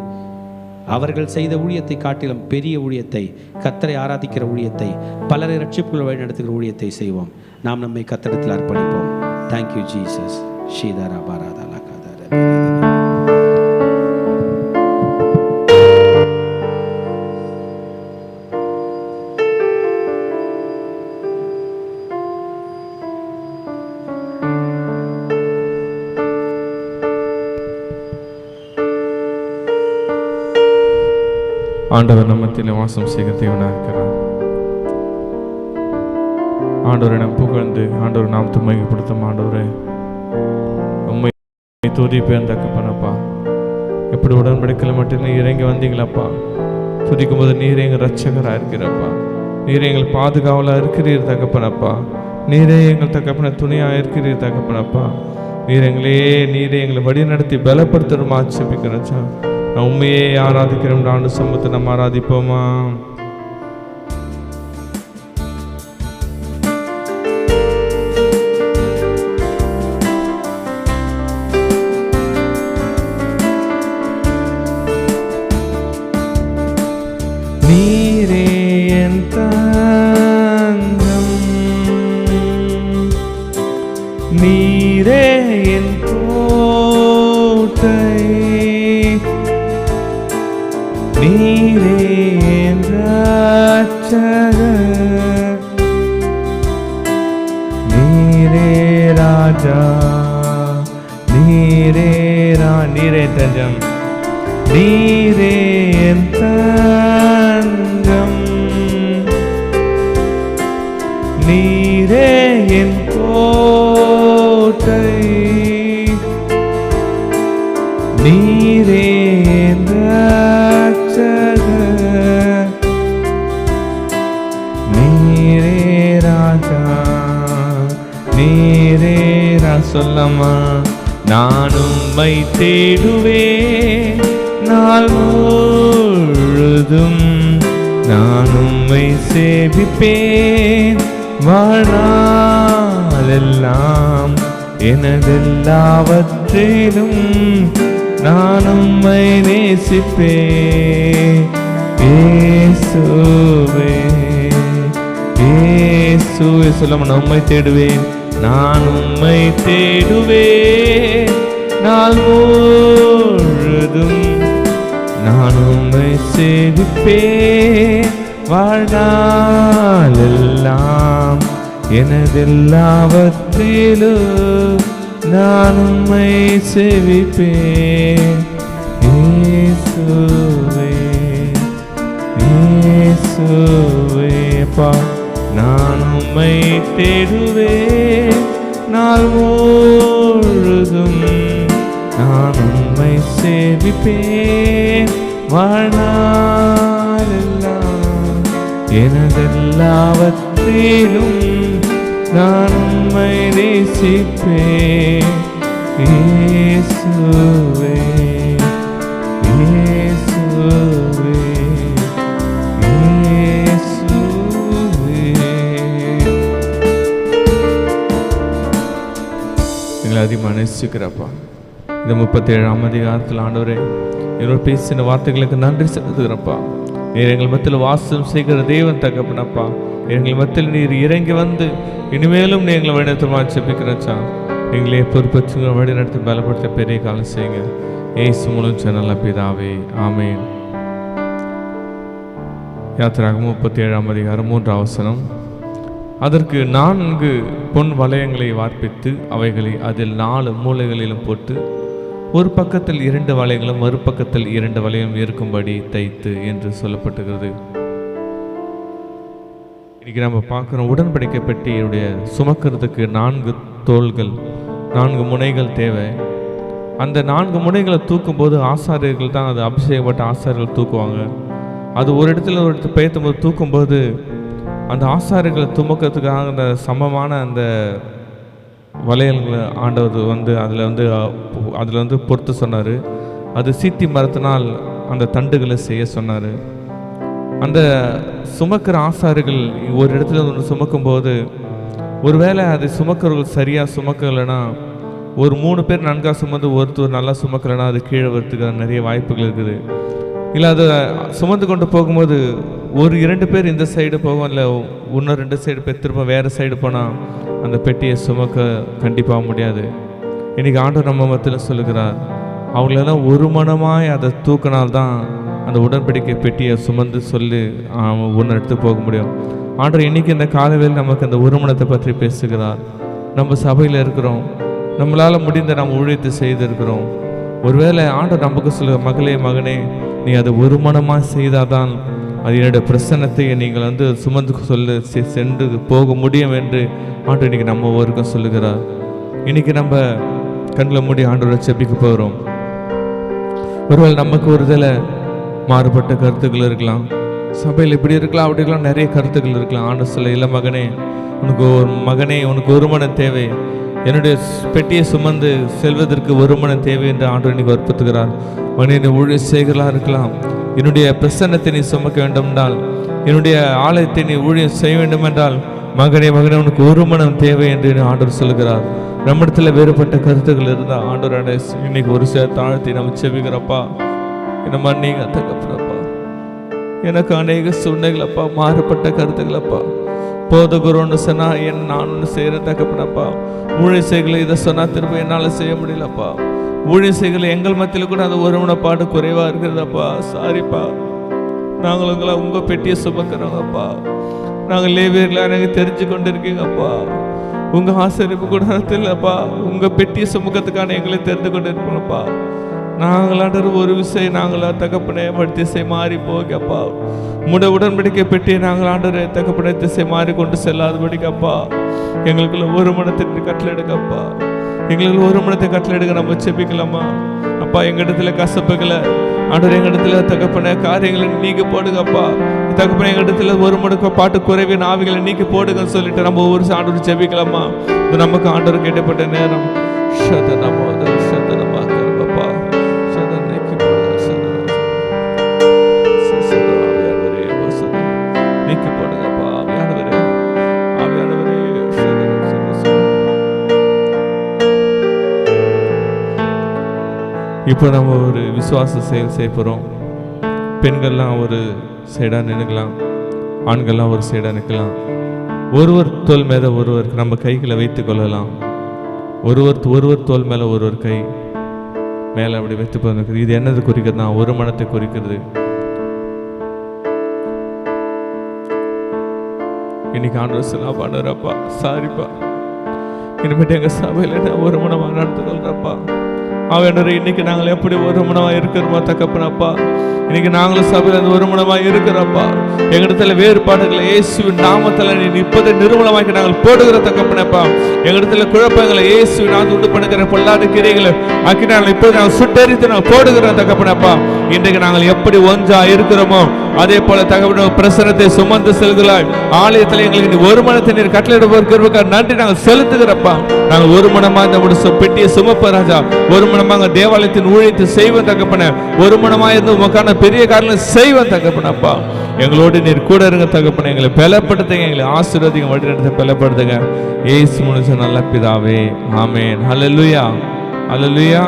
அவர்கள் செய்த ஊழியத்தை காட்டிலும் பெரிய ஊழியத்தை, கர்த்தரை ஆராதிக்கிற ஊழியத்தை, பலரை ரட்சிப்புகள் வழி நடத்துகிற ஊழியத்தை செய்வோம். நாம் நம்மை கர்த்தரிடத்தில் அர்ப்பணிப்போம். Thank you Jesus. ஸ்ரீதரா பாராதா லகாதர. ஆண்டவர் நம்மத்தில் வாசம் செய்கிற தேவனாக இருக்கிறார். ஆண்டவரை நாம் புகழ்ந்து ஆண்டவர் நாம் துமைப்படுத்தும். ஆண்டவரே, உண்மை துதிப்பேன் தகப்பனப்பா. எப்படி உடன்படிக்கையில் மட்டும் நீ இறங்கி வந்தீங்களப்பா. துதிக்கும் போது நீரே எங்கள் ரட்சகராக இருக்கிறப்பா. நீரே எங்கள் பாதுகாவலாக இருக்கிறீர் தகப்பனப்பா. நீரே எங்கள் தகப்பன துணையாக இருக்கிறீர் தகப்பனப்பா. நீரே எங்களை வழி நடத்தி பலப்படுத்தணுமா ஆட்சேபிக்கிறச்சா. நான் உண்மையே ஆராதிக்கிறோம். ஆண்டு சமூகத்தை நம்ம ஆராதிப்போமா? நீரே என் தங்கம், நீரே என் கோட்டை, நீரே என் ரட்சகர், நீரே ராஜா, நீரே தஞ்சம், நீரே என் தங்கம், நீரே என் கோட்டை, நீரே என் ரட்சகர், சொல்லமா. நான் உம்மை தேடுவேன் நாள் முழுதும், நான் உம்மை சேவிப்பேன் வாழ்நாளெல்லாம். எனதெல்லாவற்றிலும் நான் உம்மை நேசிப்பேன். இயேசுவே இயேசுவே சொல்லமா. நான் உம்மை தேடுவேன், நான் உம்மை தேடுவேன் நாள் முழுதும், நான் உம்மை சேவிப்பேன் வாழ்நாளெல்லாம். எனதெல்லாவற்றிலும் நான் உம்மை சேவிப்பேன். இயேசுவே இயேசுவே அப்பா, நான் உம்மை தேடுவேன் நாள் முழுதும், நான் உம்மை சேவிப்பேன் வாழ்நாளெல்லாம். எனதெல்லாவற்றிலும் நான் உம்மை நேசிப்பேன். இயேசுவே இயேசுவே இயேசுவே. எங்களை அதிகமாக நேசிக்கிறப்பா. இந்த 37ஆம் அதிகாரத்தில் ஆண்டவரே என்னோட பேசின வார்த்தைகளுக்கு நன்றி செலுத்துகிறப்பா. நீர் எங்கள் மத்தியில் வாசம் செய்கிற தேவன் தகப்பனப்பா. எங்கள் மத்தியில் நீர் இறங்கி வந்து இனிமேலும் நீ எங்களை வழிநடத்தமா செபிக்கிறச்சா. எங்களே பொறுப்பச்சுங்க, வழி நடத்தி பலப்படுத்த பெரிய காலம் செய்யுங்க. ஏசு மூலம் நல்ல பிதாவே, ஆமேன். யாத்திராகமம் 37ஆம் அதிகாரம் 3ஆம் வசனம். அதற்கு 4 பொன் வளையங்களை வார்ப்பித்து அவைகளை அதில் 4 மூலைகளிலும் போட்டு ஒரு பக்கத்தில் 2 வளையங்களும் மறுபக்கத்தில் 2 வளையம் இருக்கும்படி தைத்து என்று சொல்லப்பட்டுகிறது. இன்னைக்கு நம்ம பார்க்குறோம், உடன்படிக்கை பெட்டியுடைய சுமக்கிறதுக்கு 4 தோள்கள், 4 முனைகள் தேவை. அந்த 4 முனைகளை தூக்கும்போது ஆசாரியர்கள் தான், அது அபிஷேகப்பட்ட ஆசாரியர்கள் தூக்குவாங்க. அது ஒரு இடத்துல ஒரு இடத்துல பெயர்த்தும் போது தூக்கும்போது அந்த ஆசாரியர்களை துமக்கிறதுக்காக அந்த சமமான அந்த வளையல்களை ஆண்டவர் வந்து அதில் வந்து பொறுத்து சொன்னார். அது சீத்தி மரத்தினால் அந்த தண்டுகளை செய்ய சொன்னார். அந்த சுமக்கிற ஆசாரிகள் ஒரு இடத்துல ஒன்று சுமக்கும்போது, ஒருவேளை அதை சுமக்கிறவர்கள் சரியாக சுமக்கலைன்னா, ஒரு 3 பேர் நன்காக சுமந்து ஒருத்தர் நல்லா சுமக்கலைன்னா அது கீழே வரத்துக்கு நிறைய வாய்ப்புகள் இருக்குது. இல்லை அதை சுமந்து கொண்டு போகும்போது ஒரு 2 பேர் இந்த சைடு போகும், இல்லை இன்னும் 2 சைடு பேர் திரும்ப வேறு சைடு போனால் அந்த பெட்டியை சுமக்க கண்டிப்பாக முடியாது. இன்றைக்கி ஆண்டவர் நம்ம மத்தியில் சொல்லுகிறார், அவங்களெல்லாம் ஒரு மனமாய் அதை தூக்கினால்தான் அந்த உடன்படிக்கை பெட்டியை சுமந்து சொல்லி ஒன்று எடுத்து போக முடியும். ஆண்டவர் இன்றைக்கி இந்த காலவேளையில் நமக்கு அந்த ஒருமனத்தை பற்றி பேசுகிறார். நம்ம சபையில் இருக்கிறோம், நம்மளால் முடிந்த நம்ம ஊழியத்தை செய்திருக்கிறோம். ஒருவேளை ஆண்டவர் நமக்கு சொல்ல, மகளே மகனே, நீ அதை ஒரு மனமாக செய்தாதான் அது என்னுடைய பிரசன்னத்தை நீங்கள் வந்து சுமந்து சென்று போக முடியும் என்று ஆண்டவர் இன்றைக்கி நம்ம ஒருக்கும் சொல்லுகிறார். இன்றைக்கி நம்ம கண்ணில் மூடி ஆண்டவரை செபிக்க போகிறோம். ஒருவேளை நமக்கு ஒரு இதில் மாறுபட்ட கருத்துக்கள் இருக்கலாம், சபையில் இப்படி இருக்கலாம் அப்படி இருக்கலாம், நிறைய கருத்துக்கள் இருக்கலாம். ஆண்டவர் சொல்ல, இல்லை மகனே, உனக்கு ஒரு மனம் தேவை, என்னுடைய பெட்டியை சுமந்து செல்வதற்கு ஒரு மனம் தேவை என்று ஆண்டவர் இன்னைக்கு வற்புறுத்துகிறார். மகனே, ஊழிய செய்களாக இருக்கலாம், என்னுடைய பிரசன்னத்தை நீ சுமக்க வேண்டும் என்றால், என்னுடைய ஆலயத்தை நீ ஊழியம் செய்ய வேண்டும் என்றால், மகனே உனக்கு ஒரு மனம் தேவை என்று ஆண்டவர் சொல்லுகிறார். நம்மிடத்தில் வேறுபட்ட கருத்துக்கள் இருந்தால் ஆண்டவர் இன்னைக்கு ஒரு சில தாழ்த்தி நம்ம செபிக்கிறப்பா, என்ன மன்னிங்க தகப்பனப்பா, எனக்கு அநேக சூழ்நிலைகளப்பா, மாறுபட்ட கருத்துக்களப்பா, போதகுருன்னு சொன்னால் நான் ஒன்று செய்கிறேன் தகப்பனப்பா, ஊழிய செய்களை இதை சொன்னால் திரும்ப என்னால் செய்ய முடியலப்பா, ஊழிய செய்களை எங்கள் மத்தியில் கூட அந்த ஒருமனப்பாடு குறைவாக இருக்கிறதப்பா, சாரிப்பா, நாங்கள் உங்களை உங்கள் பெட்டியை சுமக்கிறோங்கப்பா, நாங்கள் லேவியர்களாக எனக்கு தெரிஞ்சு கொண்டு இருக்கீங்கப்பா, உங்கள் ஆசரிப்பு கூட இல்லைப்பா, உங்கள் பெட்டியை சுமக்கிறதுக்கான எங்களை தெரிந்து கொண்டு இருக்கணும்ப்பா. நாங்களாண்டர் ஒரு விஷயம் நாங்களா தகப்பனே திசை மாறி போகப்பா, உடன்படிக்கை பெட்டியை நாங்கள் ஆண்டர் தகப்பனே திசை மாறி கொண்டு செல்லாதபடிக்கப்பா, எங்களுக்குள்ள ஒரு மனத்திற்கு கட்டளை எடுக்கப்பா. எங்களுக்கு ஒரு மனத்தை கட்டளையிடுங்க. நம்ம செபிக்கலாமா? அப்பா, எங்க இடத்துல கசப்புகளை ஆண்டவர், எங்க இடத்துல தகப்பன காரியங்களை நீக்கி போடுங்கப்பா. தகப்பன எங்க இடத்துல ஒரு மடுக்க பாட்டு குறைவின் ஆவிகளை நீக்கி போடுங்கன்னு சொல்லிட்டு நம்ம ஒவ்வொரு ஆண்டவர் செபிக்கலாமா? இது நமக்கு ஆண்டவர் கேட்டப்பட்ட நேரம். நீக்கி போடுங்கப்பா ஆவியானவரே, ஆவியானவரே. இப்போ நம்ம ஒரு விசுவாச செயல் செய்ய போகிறோம். பெண்கள்லாம் ஒரு சைடாக நின்றுக்கலாம், ஆண்கள்லாம் ஒரு சைடாக நிற்கலாம். ஒருவர் தோல் மேலே ஒருவர் நம்ம கைகளை வைத்து கொள்ளலாம். ஒருவர் தோல் மேலே ஒருவர் கை மேலே அப்படி வைத்து போகிறது. இது என்னது குறிக்கிறதுனா ஒரு மனத்தை குறிக்கிறது. இன்னைக்கு ஆண்டவர் சொல்லலாம், பண்ணுறப்பா சாரிப்பா, இனிமேட்டு எங்கள் சபையில் நான் ஒரு மனமாக நடத்துக்கிறப்பா. அவன் இன்னைக்கு நாங்கள் எப்படி ஒரு மனமாக இருக்கிறோமோ தகப்பனப்பா, இன்னைக்கு நாங்களும் சபையில் அந்த ஒரு மனமாக இருக்கிறப்பா. எங்களிடத்துல வேறுபாடுகளை இயேசுவின் நாமத்தில் நீ இப்போதை நிர்மூலமாக்கி நாங்கள் போடுகிற தகப்பனப்பா. எங்களிடத்துல குழப்பங்களை இயேசுவின் நாங்கள் உண்டு பண்ணுகிற பொல்லாத கிரைகளை ஆக்கி நாங்கள் இப்போது நாங்கள் சுட்டரித்து நாங்கள் போடுகிறோம் தகப்பனப்பா. இன்றைக்கு நாங்கள் எப்படி ஒன்றா இருக்கிறோமோ அதே போல தகப்பன பிரசனத்தை சுமந்து செல்கிறாய். ஆலயத்தில் எங்களுக்கு ஒரு மனத்தை நீர் கட்டளையிட நன்றி நாங்கள் செலுத்துகிறப்பா. நாங்கள் ஒரு மனமாக இந்த பெட்டியை சுமப்ப ராஜா, ஒரு மனமாக தேவாலயத்தின் ஊழியத்தை செய்வோம் தகப்பன, ஒரு மனமாக இருந்து உமக்கான பெரிய காரணம் செய்வோம் தகப்பனப்பா. எங்களோடு நீர் கூட இருங்க தகப்பன, எங்களை பலப்படுத்துங்க, எங்களை ஆசீர்வதிங்க, வழி நடத்த பலப்படுத்துங்க. இயேசு முழுச நல்ல பிதாவே, ஆமென். ஹல்லேலூயா, ஹல்லேலூயா.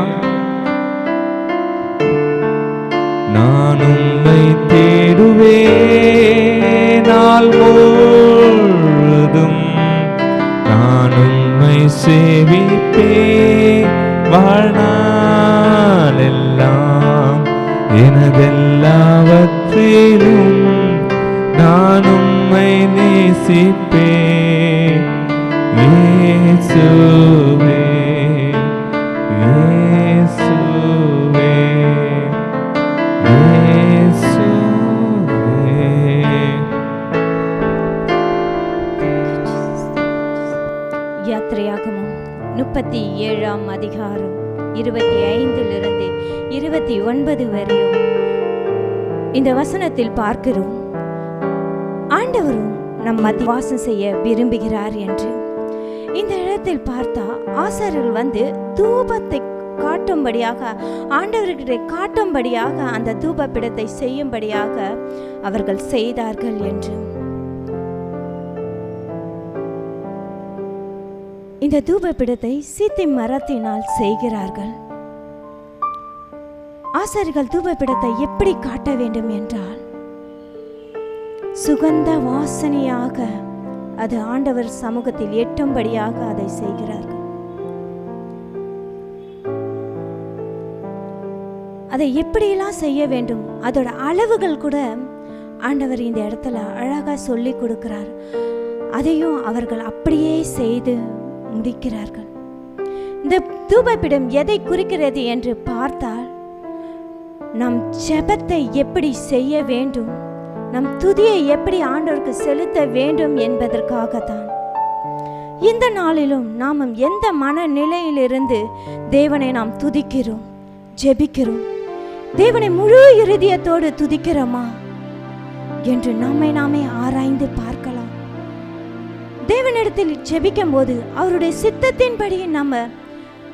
நான் உம்மை தேடுவேன் நாள் முழுதும், நான் உம்மை சேவிப்பேன் வாழ்நாள் எல்லாம். எனதெல்லாவற்றிலும் நான் உம்மை நேசிப்பேன் இயேசுவே, இயேசுவே, யாத்திரையாகமம் 37ஆம் அதிகாரம் 25 29 வரையும் இந்த வசனத்தில் பார்க்கிறோம். ஆண்டவரும் நம் மத்தியில் வாசம் செய்ய விரும்புகிறார் என்று. இந்த இடத்தில் பார்த்தா ஆசாரியர்கள் வந்து தூபத்தை காட்டும்படியாக, ஆண்டவர்கிட்ட காட்டும்படியாக அந்த தூப பீடத்தை செய்யும்படியாக அவர்கள் செய்தார்கள் என்று. இந்த தூப பீடத்தை சீத்தி மரத்தினால் செய்கிறார்கள். ஆசாரியர்கள் தூப பீடத்தை எப்படி காட்ட வேண்டும் என்றால் சுகந்த வாசனையாக அது ஆண்டவர் சமூகத்தில் எட்டும்படியாக அதை செய்கிறார்கள். அதை எப்படியெல்லாம் செய்ய வேண்டும், அதோட அளவுகள் கூட ஆண்டவர் இந்த இடத்துல அழகா சொல்லி கொடுக்கிறார். அதையும் அவர்கள் அப்படியே செய்து முடிக்கிறார்கள். இந்த தூபபீடம் எதை குறிக்கிறது என்று பார்த்தால், நம் ஜெபத்தை எப்படி செய்ய வேண்டும், நம் துதியை எப்படி ஆண்டவருக்கு செலுத்த வேண்டும் என்பதற்காகத்தான். இந்த நாளிலும் நாமும் எந்த மனநிலையிலிருந்து தேவனை நாம் துதிக்கிறோம், ஜெபிக்கிறோம், தேவனை முழு இருதயத்தோடு துதிக்கிறோமா என்று நம்மை நாமே ஆராய்ந்து பார்க்கலாம். தேவனிடத்தில் ஜெபிக்கும் போது அவருடைய சித்தத்தின்படி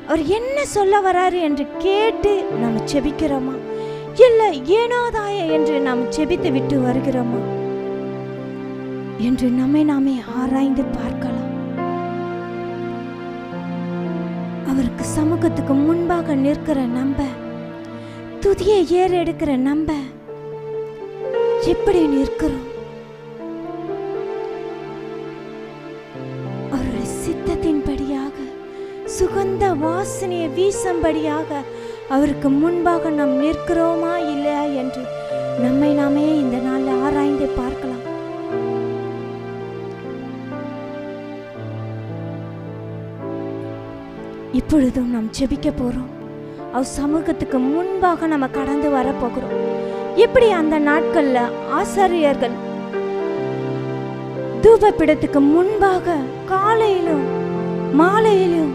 அவர் என்ன சொல்ல வராரு என்று கேட்டு நம்ம ஜெபிக்கிறோமா, இல்லை ஏனோதாய என்று நாம் ஜெபித்து விட்டு வருகிறோமா என்று நம்மை நாமே ஆராய்ந்து பார்க்கலாம். அவருக்கு சமூகத்துக்கு முன்பாக நிற்கிற நம்ப, துதியை ஏறெடுக்கிற நம்ப எப்படி நிற்கிறோம்? அவருடைய சித்தத்தின்படியாக சுகந்த வாசனையை வீசும்படியாக அவருக்கு முன்பாக நாம் நிற்கிறோமா இல்லையா என்று நம்மை நாமே இந்த நாளில் ஆராய்ந்து பார்க்கலாம். இப்பொழுதும் நாம் ஜெபிக்க போறோம். அவர் சமூகத்துக்கு முன்பாக நம்ம கடந்து வர போகிறோம். எப்படி அந்த நாட்கள்ல ஆசாரியர்கள் தூபபீடத்துக்கு முன்பாக காலையிலும் மாலையிலும்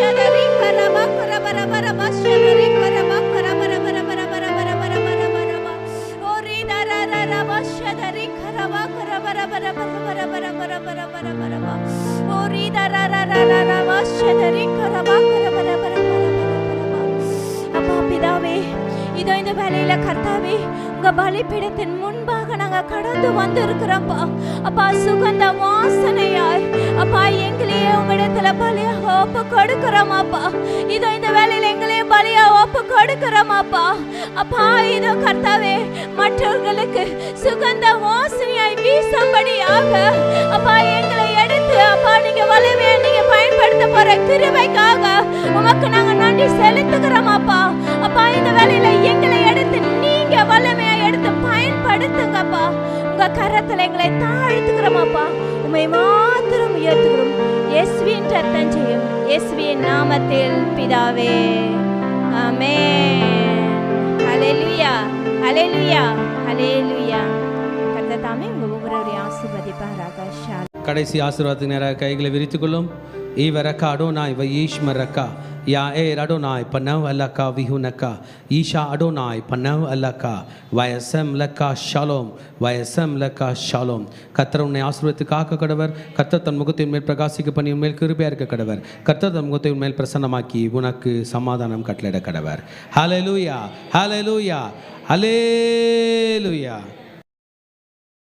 அப்பா பிதாவே, இதோ இந்த வேலையில கர்த்தாவே உங்க பலிபீடத்தின் முன்பாக நாங்க கடந்து வந்திருக்கிறோம்ப்பா. அப்பா சுகந்த வாசனையாய் அப்பா எங்களையே உங்களிடத்துல பலியாக ஒப்பு கொடுக்கிறோமாப்பா. இதோ இந்த வேலையில எங்களையே பலியா ஒப்பு கொடுக்கிறோமாப்பா. அப்பா இதோ கர்த்தாவே மற்றவர்களுக்கு சுகந்த வாசனையாய் வீசும்படியாக அப்பா எங்களை எடுத்து அப்பா நீங்க வல்லமையை நீங்க பயன்படுத்த போற கிருபைக்காக உமக்கு நாங்க நன்றி செலுத்துகிறோமாப்பா. அப்பா இந்த வேலையில எங்களை எடுத்து நீங்க வல்லமையை எடுத்து பயன்படுத்துங்கப்பா. உங்க கரத்துல எங்களை தாழ்த்துக்கிறோமாப்பா. உம்மை மாத்திரம் உயர்த்துகிறோம். இயேசுவின் ரத்தம் ஜெயம். இயேசுவின் நாமத்தில் பிதாவே, ஆமென். ஹல்லேலூயா, ஹல்லேலூயா, ஹல்லேலூயா. கர்த்தர் தாமே உங்க ஒவ்வொருவரையும் ஆசீர்வதிப்பாராக. ஷாலோம். கடைசி ஆசீர்வாதத்துக்கு நேராக கைகளை விரித்துக்கொள்ளும். ஈவரக்கா அடோனாய் வயீஷ்மரக்கா யா ஏ அடோனாய் பனவ் அல்லக்கா விஹுனக்கா ஈஷா அடோனாய் பனவ் அல்லக்கா வயசம் லக்கா ஷாலோம் வயசம் லக்கா ஷாலோம். கர்த்தர் உன்னை ஆசீர்வதித்து காக்க கடவர். கர்த்தர் தன் முகத்தை மேல் பிரகாசிக்க பண்ணி உன்மேல் கிருபையா இருக்க கடவர். கர்த்தர் தன் முகத்தை உன்மேல் பிரசன்னமாக்கி உனக்கு சமாதானம் கட்டளையிட கடவர். ஹல்லேலூயா, ஹல்லேலூயா, ஹல்லேலூயா.